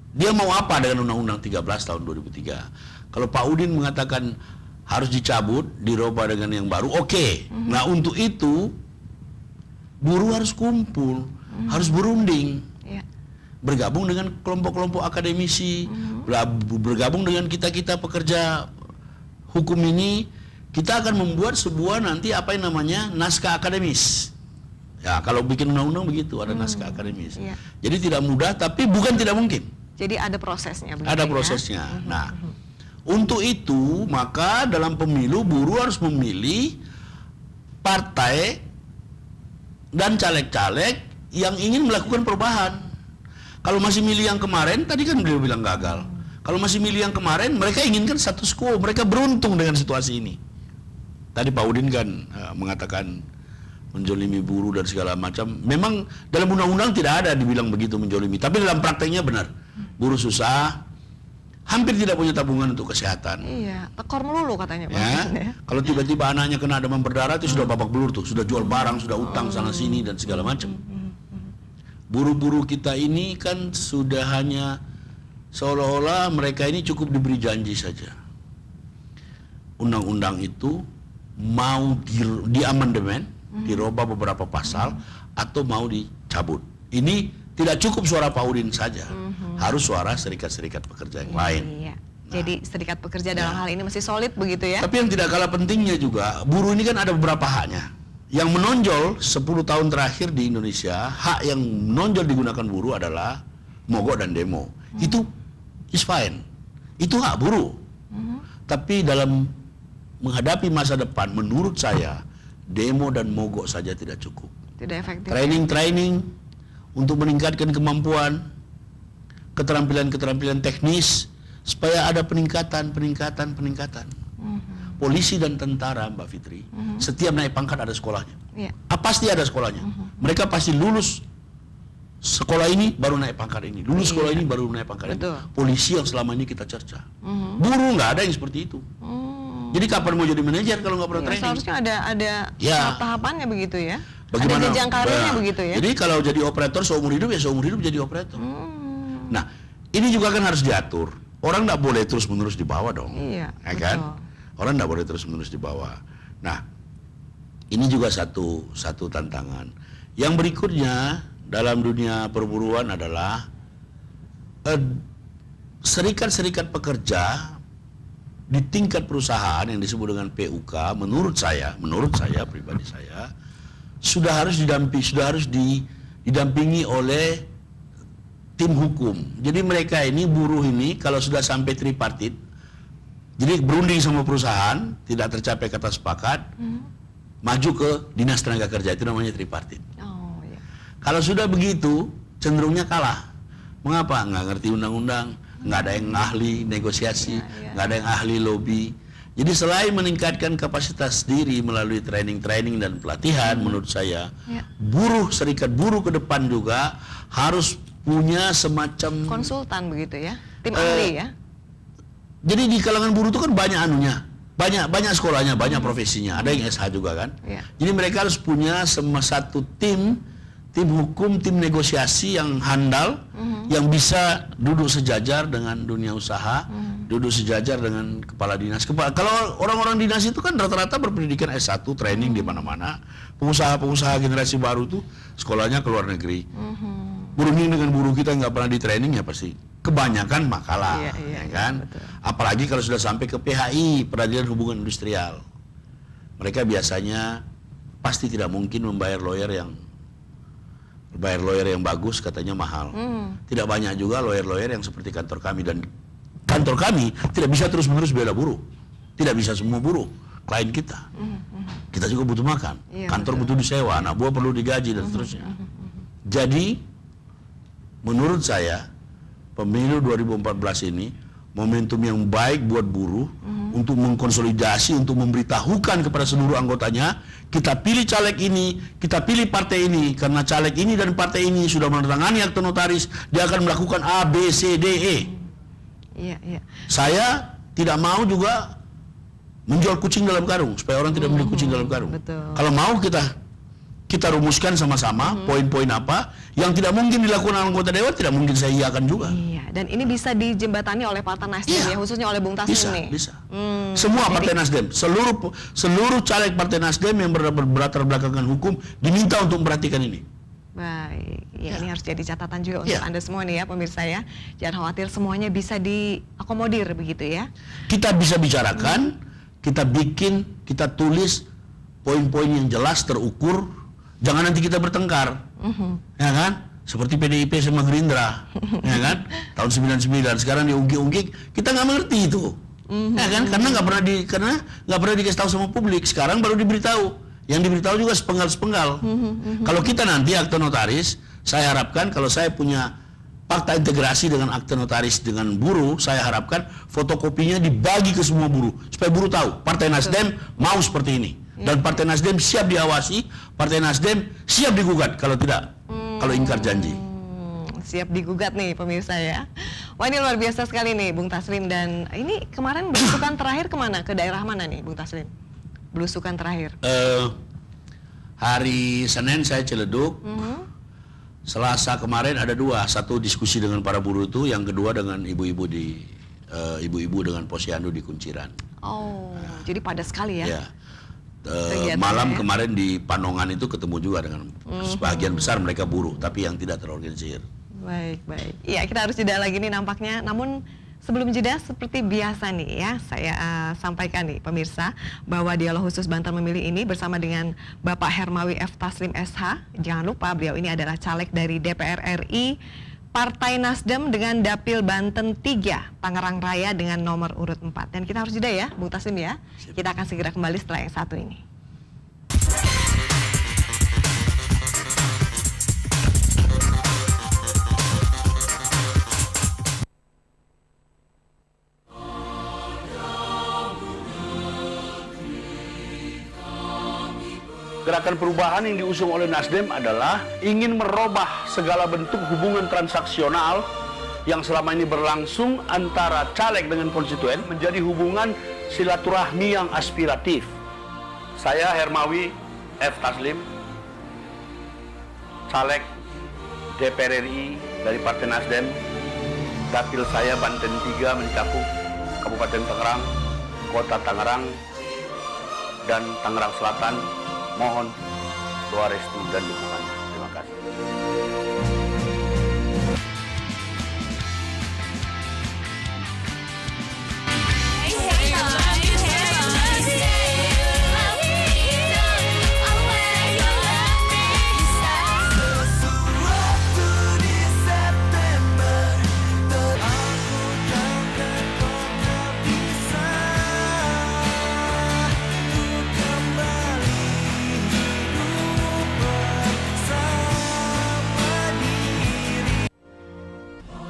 Dia mau apa dengan Undang-Undang 13 tahun 2003? Kalau Pak Udin mengatakan harus dicabut, dirubah dengan yang baru, oke. Nah, untuk itu buruh harus kumpul, harus berunding. Bergabung dengan kelompok-kelompok akademisi, bergabung dengan kita-kita pekerja hukum ini, kita akan membuat sebuah nanti apa yang namanya naskah akademis. Ya, kalau bikin undang-undang begitu, ada naskah akademis. Jadi tidak mudah, tapi bukan tidak mungkin. Jadi ada prosesnya. Ada prosesnya. Nah, untuk itu maka dalam pemilu buruh harus memilih partai dan caleg-caleg yang ingin melakukan perubahan. Kalau masih milih yang kemarin, tadi kan beliau bilang gagal. Kalau masih milih yang kemarin, mereka inginkan status quo, mereka beruntung dengan situasi ini. Tadi Pak Udin kan mengatakan menjolimi buruh dan segala macam. Memang dalam undang-undang tidak ada dibilang begitu menjolimi, tapi dalam prakteknya benar. Buruh susah, hampir tidak punya tabungan untuk kesehatan. Iya, tekor melulu katanya Pak. Ya, kalau tiba-tiba anaknya kena demam berdarah itu sudah babak belur tuh, sudah jual barang, sudah utang sana sini dan segala macam. Buruh-buruh kita ini kan sudah hanya seolah-olah mereka ini cukup diberi janji saja. Undang-undang itu mau di amandemen, dirubah beberapa pasal, atau mau dicabut. Ini tidak cukup suara Pak Udin saja, harus suara serikat-serikat pekerja yang lain. Iya. Jadi serikat pekerja dalam hal ini masih solid begitu ya? Tapi yang tidak kalah pentingnya juga, buruh ini kan ada beberapa haknya. Yang menonjol 10 tahun terakhir di Indonesia, hak yang menonjol digunakan buruh adalah mogok dan demo. Itu is fine. Itu hak buruh. Tapi dalam menghadapi masa depan, menurut saya, demo dan mogok saja tidak cukup. Tidak efektif. Training untuk meningkatkan kemampuan, keterampilan-keterampilan teknis, supaya ada peningkatan. Polisi dan tentara, Mbak Fitri, setiap naik pangkat ada sekolahnya. Pasti ada sekolahnya. Mereka pasti lulus sekolah ini baru naik pangkat ini, lulus sekolah ini baru naik pangkat ini. Polisi yang selama ini kita cerca. Buruh nggak ada yang seperti itu. Jadi kapan mau jadi manajer kalau nggak pernah training? Seharusnya ada tahapannya begitu ya. Bagaimana? Ada jenjang karirnya begitu ya. Jadi kalau jadi operator seumur hidup ya seumur hidup jadi operator. Nah, ini juga kan harus diatur. Orang nggak boleh terus-menerus di bawah dong. Iya, ya kan? Orang nggak boleh terus-menerus di bawah. Nah, ini juga satu tantangan. Yang berikutnya dalam dunia perburuan adalah serikat-serikat pekerja di tingkat perusahaan yang disebut dengan PUK, menurut saya pribadi saya, sudah harus didampingi oleh tim hukum. Jadi mereka ini, buruh ini, kalau sudah sampai tripartit, jadi berunding sama perusahaan, tidak tercapai kata sepakat, maju ke Dinas Tenaga Kerja, itu namanya tripartit. Kalau sudah begitu, cenderungnya kalah. Mengapa? Nggak ngerti undang-undang, nggak ada yang ahli negosiasi, Iya. nggak ada yang ahli lobby. Jadi selain meningkatkan kapasitas diri melalui training dan pelatihan, menurut saya, Ya. serikat buruh ke depan juga harus punya semacam Konsultan begitu ya, tim ahli ya. Jadi di kalangan buruh itu kan banyak anunya, banyak sekolahnya, banyak profesinya, ada yang SH juga kan. Iya. Jadi mereka harus punya satu tim hukum, tim negosiasi yang handal, yang bisa duduk sejajar dengan dunia usaha, duduk sejajar dengan kepala dinas. Kalau orang-orang dinas itu kan rata-rata berpendidikan S1, training di mana-mana. Pengusaha-pengusaha generasi baru tuh sekolahnya ke luar negeri. Berunding dengan buruh kita nggak pernah di training ya pasti kebanyakan makalah, Iya, ya kan? betul. Apalagi kalau sudah sampai ke PHI, Peradilan Hubungan Industrial, mereka biasanya pasti tidak mungkin membayar lawyer yang bagus, katanya mahal. Tidak banyak juga lawyer yang seperti kantor kami, dan kantor kami tidak bisa terus-menerus bela buruh, tidak bisa semua buruh klien kita. Kita juga butuh makan, Iya, kantor betul. butuh disewa, anak buah perlu digaji dan seterusnya. Jadi menurut saya pemilu 2014 ini momentum yang baik buat buruh untuk mengkonsolidasi, untuk memberitahukan kepada seluruh anggotanya, kita pilih caleg ini, kita pilih partai ini, karena caleg ini dan partai ini sudah menandatangani akte notaris, dia akan melakukan A, B, C, D, E. Iya. Saya tidak mau juga menjual kucing dalam karung, supaya orang tidak beli kucing dalam karung. Betul. Kalau mau kita rumuskan sama-sama poin-poin apa yang tidak mungkin dilakukan anggota dewan, tidak mungkin saya iakan juga. Iya, dan ini bisa dijembatani oleh Partai Nasdem Iya. ya, khususnya oleh Bung Taslim Bisa, nih. bisa. Semua partai Nasdem, seluruh caleg partai Nasdem yang berlatar belakangan hukum diminta untuk memperhatikan ini. Baik, ya, ini harus jadi catatan juga untuk Ya. Anda semua nih ya pemirsa ya. Jangan khawatir, semuanya bisa diakomodir begitu ya. Kita bisa bicarakan, kita bikin, kita tulis poin-poin yang jelas, terukur. Jangan nanti kita bertengkar, ya kan? Seperti PDIP sama Gerindra, ya kan? Tahun 99, sekarang diungkit-ungkit, kita nggak mengerti itu, ya kan? Karena nggak pernah dikasih tahu sama publik. Sekarang baru diberitahu. Yang diberitahu juga sepenggal-sepenggal. Kalau kita nanti akte notaris, saya harapkan kalau saya punya fakta integrasi dengan akte notaris dengan buruh, saya harapkan fotokopinya dibagi ke semua buruh supaya buruh tahu Partai Nasdem mau seperti ini. Dan Partai Nasdem siap diawasi, Partai Nasdem siap digugat kalau tidak, kalau ingkar janji. Siap digugat nih pemirsa ya. Wah, ini luar biasa sekali nih Bung Taslim. Dan ini kemarin belusukan terakhir kemana? Ke daerah mana nih Bung Taslim? Belusukan terakhir. Hari Senin saya Ciledug, Selasa kemarin ada dua, satu diskusi dengan para buruh itu, yang kedua dengan ibu-ibu dengan posyandu di Kunciran. Oh, jadi padat sekali ya. Ya. Kegiatannya Malam ya. kemarin di Panongan itu ketemu juga dengan sebagian besar mereka buruh, tapi yang tidak terorganisir. Baik. Iya, kita harus jeda lagi nih nampaknya. Namun sebelum jeda, seperti biasa nih ya, saya sampaikan nih pemirsa bahwa Dialog Khusus Banten Memilih ini bersama dengan Bapak Hermawi F. Taslim SH. Jangan lupa beliau ini adalah caleg dari DPR RI Partai Nasdem dengan Dapil Banten 3, Tangerang Raya dengan nomor urut 4. Dan kita harus jeda ya, Bung Taslim ya. Kita akan segera kembali setelah yang satu ini. Gerakan perubahan yang diusung oleh Nasdem adalah ingin merubah segala bentuk hubungan transaksional yang selama ini berlangsung antara caleg dengan konstituen menjadi hubungan silaturahmi yang aspiratif. Saya Hermawi F. Taslim, caleg DPR RI dari Partai Nasdem. Dapil saya Banten 3 mencakup Kabupaten Tangerang, Kota Tangerang, dan Tangerang Selatan. Mohon doa restu dan dukungannya. Terima kasih.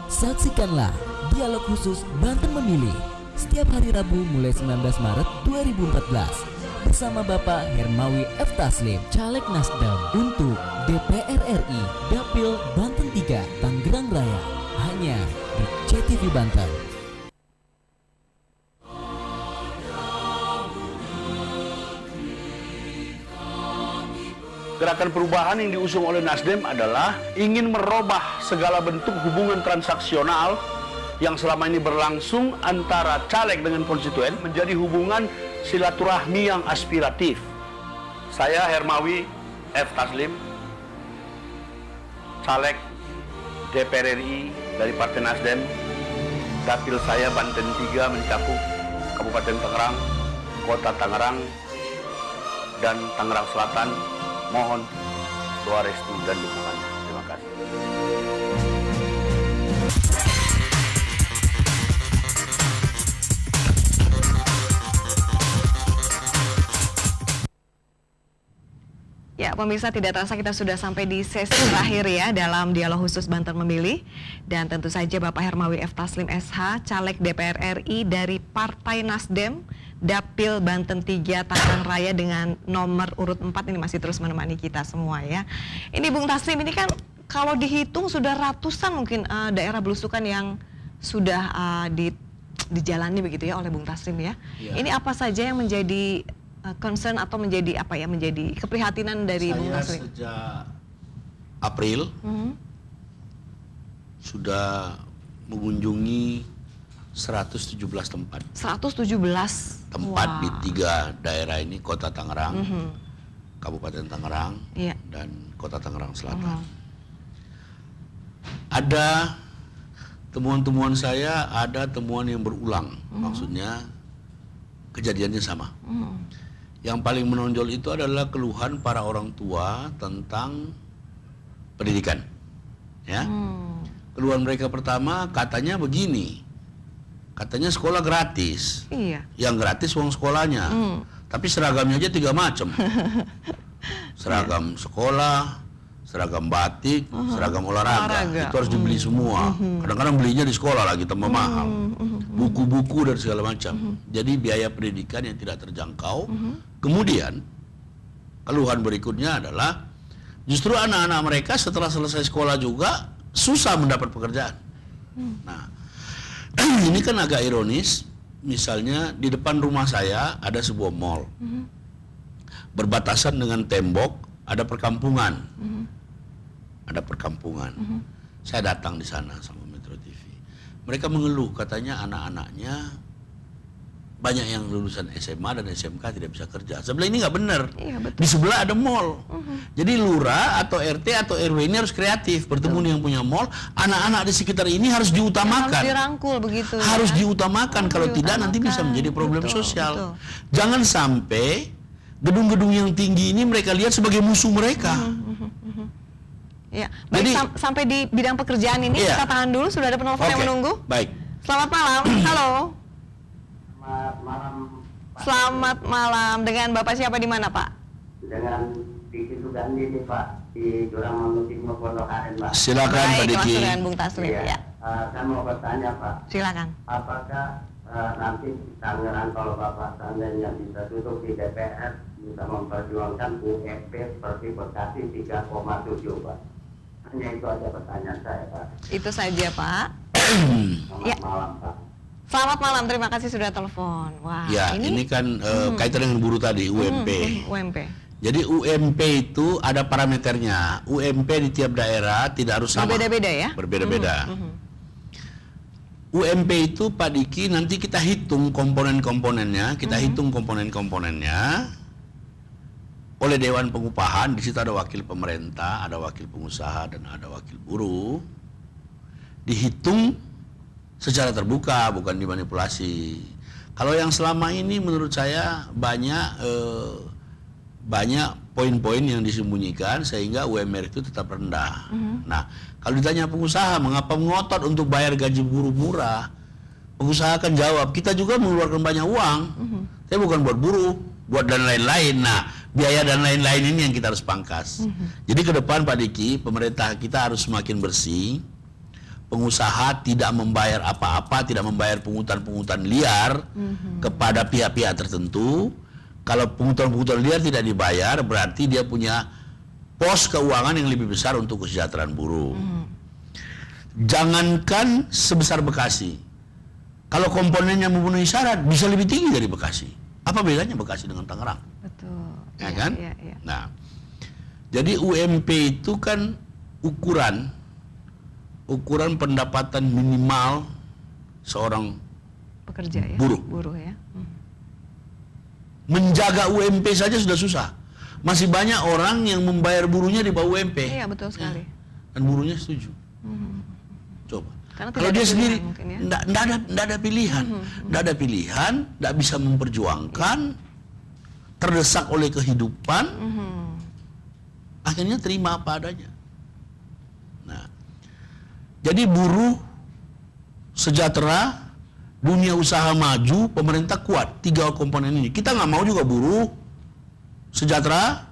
Saksikanlah Dialog Khusus Banten Memilih setiap hari Rabu mulai 19 Maret 2014 bersama Bapak Hermawi F. Taslim, Caleg Nasdem untuk DPR RI Dapil Banten 3 Tangerang Raya, hanya di CTV Banten. Gerakan perubahan yang diusung oleh Nasdem adalah ingin merubah segala bentuk hubungan transaksional yang selama ini berlangsung antara caleg dengan konstituen menjadi hubungan silaturahmi yang aspiratif. Saya Hermawi F. Taslim, caleg DPR RI dari Partai Nasdem. Dapil saya Banten 3 mencakup Kabupaten Tangerang, Kota Tangerang, dan Tangerang Selatan. Mohon doa restu dan dukungannya. Terima kasih. Ya, pemirsa, tidak terasa kita sudah sampai di sesi terakhir ya dalam Dialog Khusus Banten Memilih. Dan tentu saja Bapak Hermawi F. Taslim SH, Caleg DPR RI dari Partai Nasdem, Dapil Banten 3 Tangerang Raya dengan nomor urut 4 ini masih terus menemani kita semua ya. Ini Bung Taslim, ini kan kalau dihitung sudah ratusan mungkin daerah belusukan yang sudah dijalani begitu ya oleh Bung Taslim ya. Ini apa saja yang menjadi concern atau menjadi apa ya, menjadi keprihatinan dari Bung Taslim? Saya sejak April sudah mengunjungi 117 tempat. 117 tempat wow. Di 3 daerah ini, Kota Tangerang, Kabupaten Tangerang, dan Kota Tangerang Selatan. Ada temuan-temuan saya, ada temuan yang berulang, maksudnya kejadiannya sama. Yang paling menonjol itu adalah keluhan para orang tua tentang pendidikan. Ya, keluhan mereka pertama katanya begini. Katanya sekolah gratis. Iya. Yang gratis uang sekolahnya. Tapi seragamnya aja 3 macam. Seragam sekolah, seragam batik, seragam olahraga. Itu harus dibeli semua. Kadang-kadang belinya di sekolah lagi tambah mahal. Buku-buku dan segala macam. Jadi biaya pendidikan yang tidak terjangkau. Kemudian keluhan berikutnya adalah justru anak-anak mereka setelah selesai sekolah juga susah mendapat pekerjaan. Nah, ini kan agak ironis. Misalnya di depan rumah saya ada sebuah mall, berbatasan dengan tembok ada perkampungan, Saya datang di sana sama Metro TV. Mereka mengeluh, katanya anak-anaknya banyak yang lulusan SMA dan SMK tidak bisa kerja. Sebelah ini nggak benar. Iya, betul. Di sebelah ada mall. Jadi lurah atau RT atau RW ini harus kreatif, bertemu dengan yang punya mall. Anak-anak di sekitar ini harus diutamakan. Harus dirangkul begitu. Harus ya? diutamakan. Kalau tidak nanti bisa menjadi problem sosial. Betul. Jangan sampai gedung-gedung yang tinggi ini mereka lihat sebagai musuh mereka. Ya, baik. Jadi, sampai di bidang pekerjaan ini kita tahan dulu. Sudah ada penelpon yang menunggu. Baik. Selamat malam. Halo. Malam. Selamat malam. Dengan Bapak siapa di mana, Pak? Dengan Diki Sugandi nih Pak, di Jurang Mangu Timur Pondok Aren, Pak. Silakan Pak Baik, Diki. langsung dengan Bung Taslim ya. Saya mau bertanya Pak, Silakan. apakah nanti Tangerang kalau Bapak seandainya bisa duduk di DPR bisa memperjuangkan UMP seperti Bekasi 3,7 Pak? Hanya itu aja pertanyaan saya Pak. Itu saja, Pak. Selamat malam Pak. Selamat malam, terima kasih sudah telepon. Wah, Ya, ini kan kaitan dengan buruh tadi, UMP. UMP. Jadi UMP itu ada parameternya. UMP di tiap daerah tidak harus sama. Berbeda-beda ya? Berbeda-beda. UMP itu Pak Diki nanti kita hitung komponen-komponennya, oleh Dewan Pengupahan. Di situ ada wakil pemerintah, ada wakil pengusaha, dan ada wakil buruh. Dihitung secara terbuka, bukan dimanipulasi. Kalau yang selama ini menurut saya banyak poin-poin yang disembunyikan sehingga UMR itu tetap rendah. Nah, kalau ditanya pengusaha mengapa ngotot untuk bayar gaji buruh murah, pengusaha akan jawab, kita juga mengeluarkan banyak uang. Tapi bukan buat buruh, buat dan lain-lain. Nah, biaya dan lain-lain ini yang kita harus pangkas. Jadi ke depan Pak Diki, pemerintah kita harus semakin bersih, pengusaha tidak membayar apa-apa, tidak membayar pungutan-pungutan liar kepada pihak-pihak tertentu. Kalau pungutan-pungutan liar tidak dibayar, berarti dia punya pos keuangan yang lebih besar untuk kesejahteraan buruh. Jangankan sebesar Bekasi, kalau komponennya memenuhi syarat bisa lebih tinggi dari Bekasi. Apa bedanya Bekasi dengan Tangerang? Betul. Ya kan? Iya. Nah, jadi UMP itu kan ukuran pendapatan minimal seorang Pekerja ya. buruh. Buruh ya. Menjaga UMP saja sudah susah. Masih banyak orang yang membayar buruhnya di bawah UMP. Iya, betul sekali. Dan buruhnya setuju. Coba. Karena Kalau tidak dia ada sendiri, pilihan mungkin ya. nggak ada pilihan. Nggak ada pilihan, nggak bisa memperjuangkan, terdesak oleh kehidupan, akhirnya terima apa adanya. Nah, jadi buruh sejahtera, dunia usaha maju, pemerintah kuat. 3 komponen ini. Kita nggak mau juga buruh sejahtera.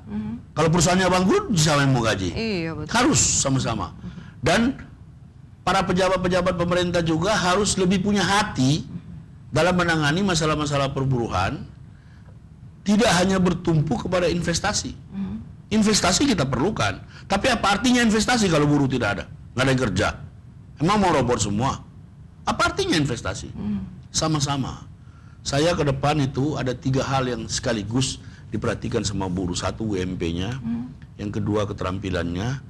Kalau perusahaannya bangkrut, siapa yang mau gaji? Iya, betul. Harus sama-sama. Dan para pejabat-pejabat pemerintah juga harus lebih punya hati dalam menangani masalah-masalah perburuhan. Tidak hanya bertumpu kepada investasi. Investasi kita perlukan. Tapi apa artinya investasi kalau buruh tidak ada? Nggak ada yang kerja. Emang mau robot semua? Apa artinya investasi? Sama-sama. Saya ke depan itu ada 3 hal yang sekaligus diperhatikan sama buruh. 1 UMP-nya, yang kedua keterampilannya,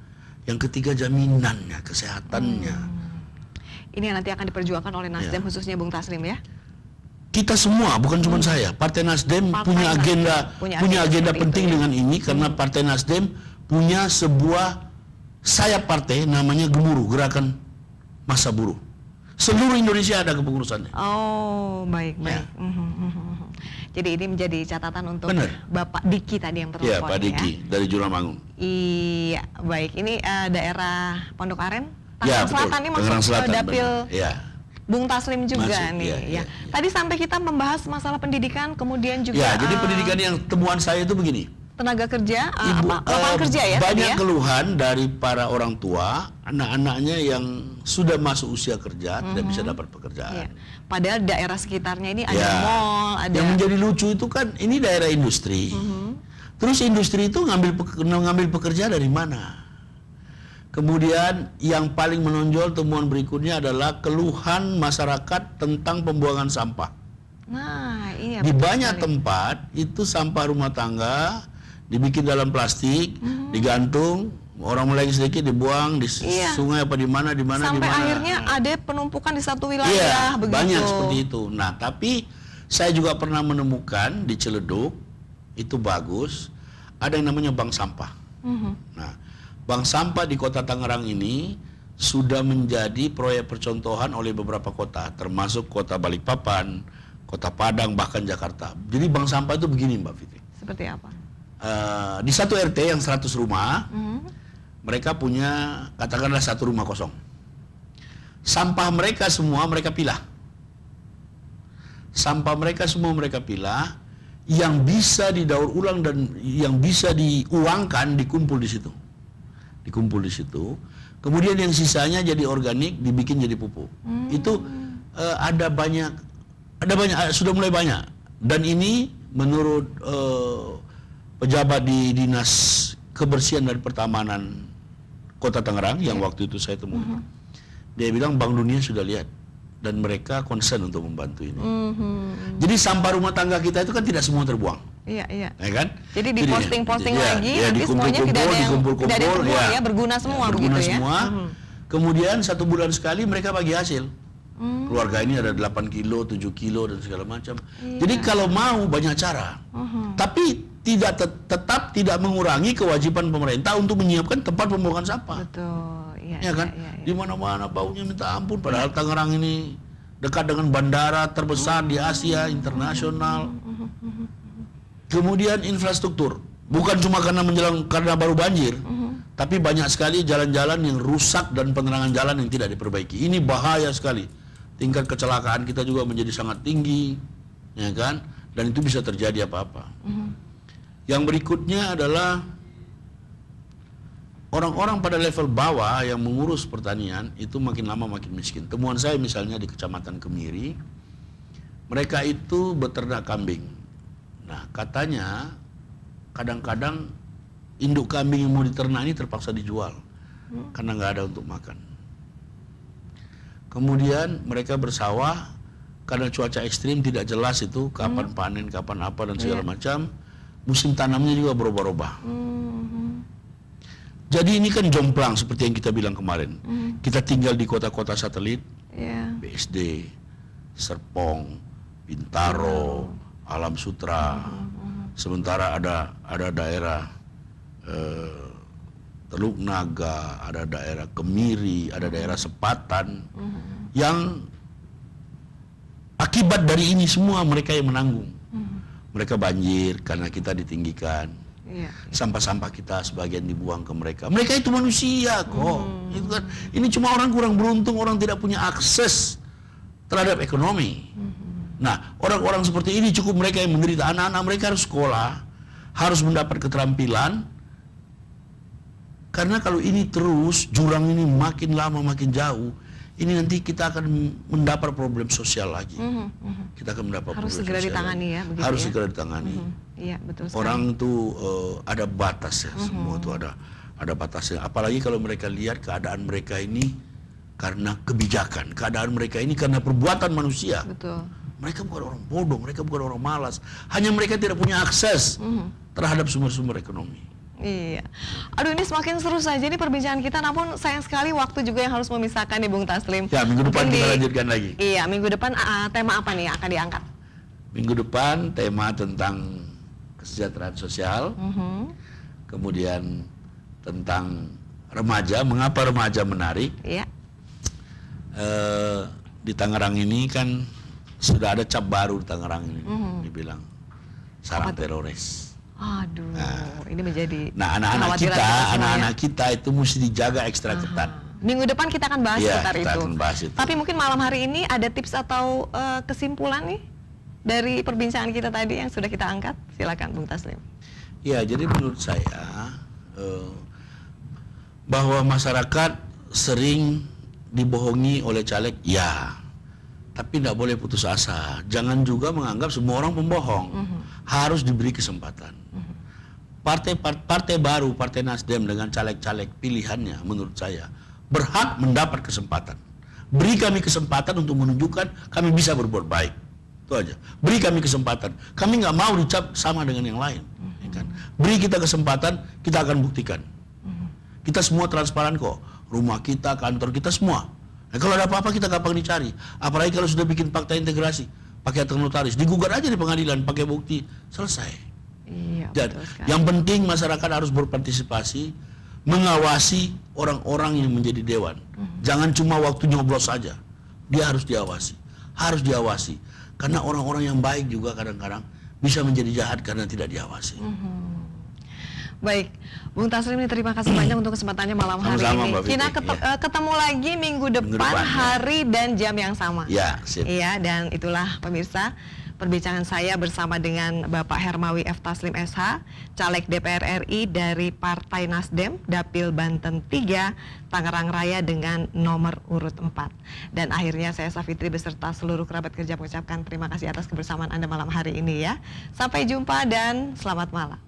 yang ketiga jaminannya, kesehatannya. Ini yang nanti akan diperjuangkan oleh Nasdem, khususnya Bung Taslim ya. Kita semua, bukan cuma saya. Partai Nasdem Partai punya Nasdem agenda punya agenda penting itu, ya. dengan ini, karena Partai Nasdem punya sebuah sayap partai namanya Gemuruh, Gerakan Massa Buruh. Seluruh Indonesia ada kepengurusannya. Oh, baik. Ya. Jadi ini menjadi catatan untuk Benar. Bapak Diki tadi yang Iya, telepon Pak Diki dari Juramangun. Iya, baik. Ini daerah Pondok Aren, Ya, Tangerang Selatan ini Tangerang masuk ke Selatan, dapil benar. Ya. Bung Taslim juga Masuk, nih. iya, Ya. iya. Tadi sampai kita membahas masalah pendidikan, kemudian juga Ya, jadi pendidikan yang temuan saya itu begini. tenaga kerja, lapangan kerja ya. tadi Banyak ya? keluhan dari para orang tua, anak-anaknya yang sudah masuk usia kerja tidak bisa dapat pekerjaan. Iya. Padahal daerah sekitarnya ini ada Ya. mall, ada. Yang menjadi lucu itu kan ini daerah industri. Terus industri itu ngambil pekerja dari mana? Kemudian yang paling menonjol temuan berikutnya adalah keluhan masyarakat tentang pembuangan sampah. Nah, iya. Di betul banyak sekali. tempat itu sampah rumah tangga dibikin dalam plastik, digantung, orang mulai sedikit dibuang di Iya. sungai apa di mana Sampai akhirnya ada penumpukan di satu wilayah Iya, begitu. banyak seperti itu. Nah, tapi saya juga pernah menemukan di Ciledug, itu bagus, ada yang namanya bank sampah. Nah, bank sampah di kota Tangerang ini sudah menjadi proyek percontohan oleh beberapa kota, termasuk kota Balikpapan, kota Padang, bahkan Jakarta. Jadi bank sampah itu begini, Mbak Fitri. Seperti apa? Di satu RT yang 100 rumah, mereka punya katakanlah 1 rumah kosong. Sampah mereka semua mereka pilah. Sampah mereka semua mereka pilah, yang bisa didaur ulang dan yang bisa diuangkan dikumpul di situ. Dikumpul di situ. Kemudian yang sisanya jadi organik, dibikin jadi pupuk. Itu ada banyak, sudah mulai banyak. Dan ini menurut pejabat di Dinas Kebersihan dan Pertamanan Kota Tangerang yang waktu itu saya temui, dia bilang Bank Dunia sudah lihat dan mereka concern untuk membantu ini. Jadi sampah rumah tangga kita itu kan tidak semua terbuang, Iya. ya kan? Jadi diposting-posting ya, lagi, ya, nanti semuanya tidak ada yang dikumpul-kumpul, terbuang ya, berguna semua berguna begitu ya. semua. Kemudian 1 bulan sekali mereka bagi hasil. Keluarga ini ada 8 kilo, 7 kilo dan segala macam. Jadi kalau mau banyak cara. Tapi tetap tidak mengurangi kewajiban pemerintah untuk menyiapkan tempat pembuangan sampah. Betul. Iya, Ya kan? iya. Di mana-mana baunya minta ampun, padahal Tangerang ini dekat dengan bandara terbesar di Asia internasional. Kemudian infrastruktur, bukan cuma karena baru banjir, tapi banyak sekali jalan-jalan yang rusak dan penerangan jalan yang tidak diperbaiki. Ini bahaya sekali. Tingkat kecelakaan kita juga menjadi sangat tinggi, ya kan? Dan itu bisa terjadi apa-apa. Yang berikutnya adalah orang-orang pada level bawah yang mengurus pertanian itu makin lama makin miskin. Temuan saya misalnya di Kecamatan Kemiri, mereka itu beternak kambing. Nah, katanya kadang-kadang induk kambing yang mau diternak ini terpaksa dijual karena nggak ada untuk makan. Kemudian mereka bersawah karena cuaca ekstrim tidak jelas itu kapan panen, kapan apa dan segala macam. Musim tanamnya juga berubah-ubah. Jadi ini kan jomplang seperti yang kita bilang kemarin. Kita tinggal di kota-kota satelit, BSD, Serpong, Bintaro, Alam Sutra. Sementara ada daerah Teluk Naga, ada daerah Kemiri, ada daerah Sepatan, yang akibat dari ini semua mereka yang menanggung. Mereka banjir karena kita ditinggikan. Sampah-sampah kita sebagian dibuang ke mereka. Mereka itu manusia kok. Itu kan, ini cuma orang kurang beruntung, orang tidak punya akses terhadap ekonomi. Nah, orang-orang seperti ini cukup mereka yang menderita. Anak-anak mereka harus sekolah, harus mendapat keterampilan. Karena kalau ini terus, jurang ini makin lama makin jauh, ini nanti kita akan mendapat problem sosial lagi. Kita akan mendapat harus problem segera sosial ditangani lagi. ya, begitu harus ya? segera ditangani. Iya, betul sekali. Orang tuh ada batas ya, semua tuh ada batasnya. Apalagi kalau mereka lihat keadaan mereka ini karena kebijakan, keadaan mereka ini karena perbuatan manusia. Betul. Mereka bukan orang bodoh, mereka bukan orang malas. Hanya mereka tidak punya akses terhadap sumber-sumber ekonomi. Iya. Aduh, ini semakin seru saja nih perbincangan kita, namun sayang sekali waktu juga yang harus memisahkan nih Bung Taslim. Ya, minggu depan Mungkin kita lanjutkan lagi. Iya, minggu depan tema apa nih yang akan diangkat? Minggu depan tema tentang kesejahteraan sosial, kemudian tentang remaja, mengapa remaja menarik. Iya. Di Tangerang ini kan sudah ada cap baru di Tangerang ini, dibilang sarang teroris. Aduh, ini menjadi anak-anak kita itu mesti dijaga ekstra ketat. Minggu depan kita akan bahas Iya, seputar kita itu. akan bahas itu. Tapi mungkin malam hari ini ada tips atau kesimpulan nih dari perbincangan kita tadi yang sudah kita angkat. Silakan Bung Taslim. Ya, jadi menurut saya bahwa masyarakat sering dibohongi oleh caleg, ya. Tapi tidak boleh putus asa. Jangan juga menganggap semua orang pembohong. Harus diberi kesempatan. Partai baru, Partai Nasdem dengan caleg-caleg pilihannya, menurut saya berhak mendapat kesempatan. Beri kami kesempatan untuk menunjukkan kami bisa berbuat baik. Itu aja. Beri kami kesempatan. Kami nggak mau dicap sama dengan yang lain. Ya kan? Beri kita kesempatan, kita akan buktikan. Kita semua transparan kok. Rumah kita, kantor kita, semua. Nah, kalau ada apa-apa kita gampang dicari. Apalagi kalau sudah bikin fakta integrasi, pakai akte notaris, digugat aja di pengadilan, pakai bukti, selesai. Iya, Dan betul sekali. yang penting masyarakat harus berpartisipasi, mengawasi orang-orang yang menjadi dewan. Jangan cuma waktu nyoblos saja. Dia harus diawasi. Harus diawasi. Karena orang-orang yang baik juga kadang-kadang bisa menjadi jahat karena tidak diawasi. Baik, Bung Taslim, terima kasih banyak untuk kesempatannya malam hari Sama-sama, ini. Mbak Fitri. Kita ketemu lagi minggu depan, depan, ya. hari dan jam yang sama. Ya, sip. Iya, dan itulah pemirsa perbincangan saya bersama dengan Bapak Hermawi F. Taslim SH, Caleg DPR RI dari Partai Nasdem, Dapil Banten 3, Tangerang Raya dengan nomor urut 4. Dan akhirnya saya Safitri beserta seluruh kerabat kerja mengucapkan terima kasih atas kebersamaan Anda malam hari ini ya. Sampai jumpa dan selamat malam.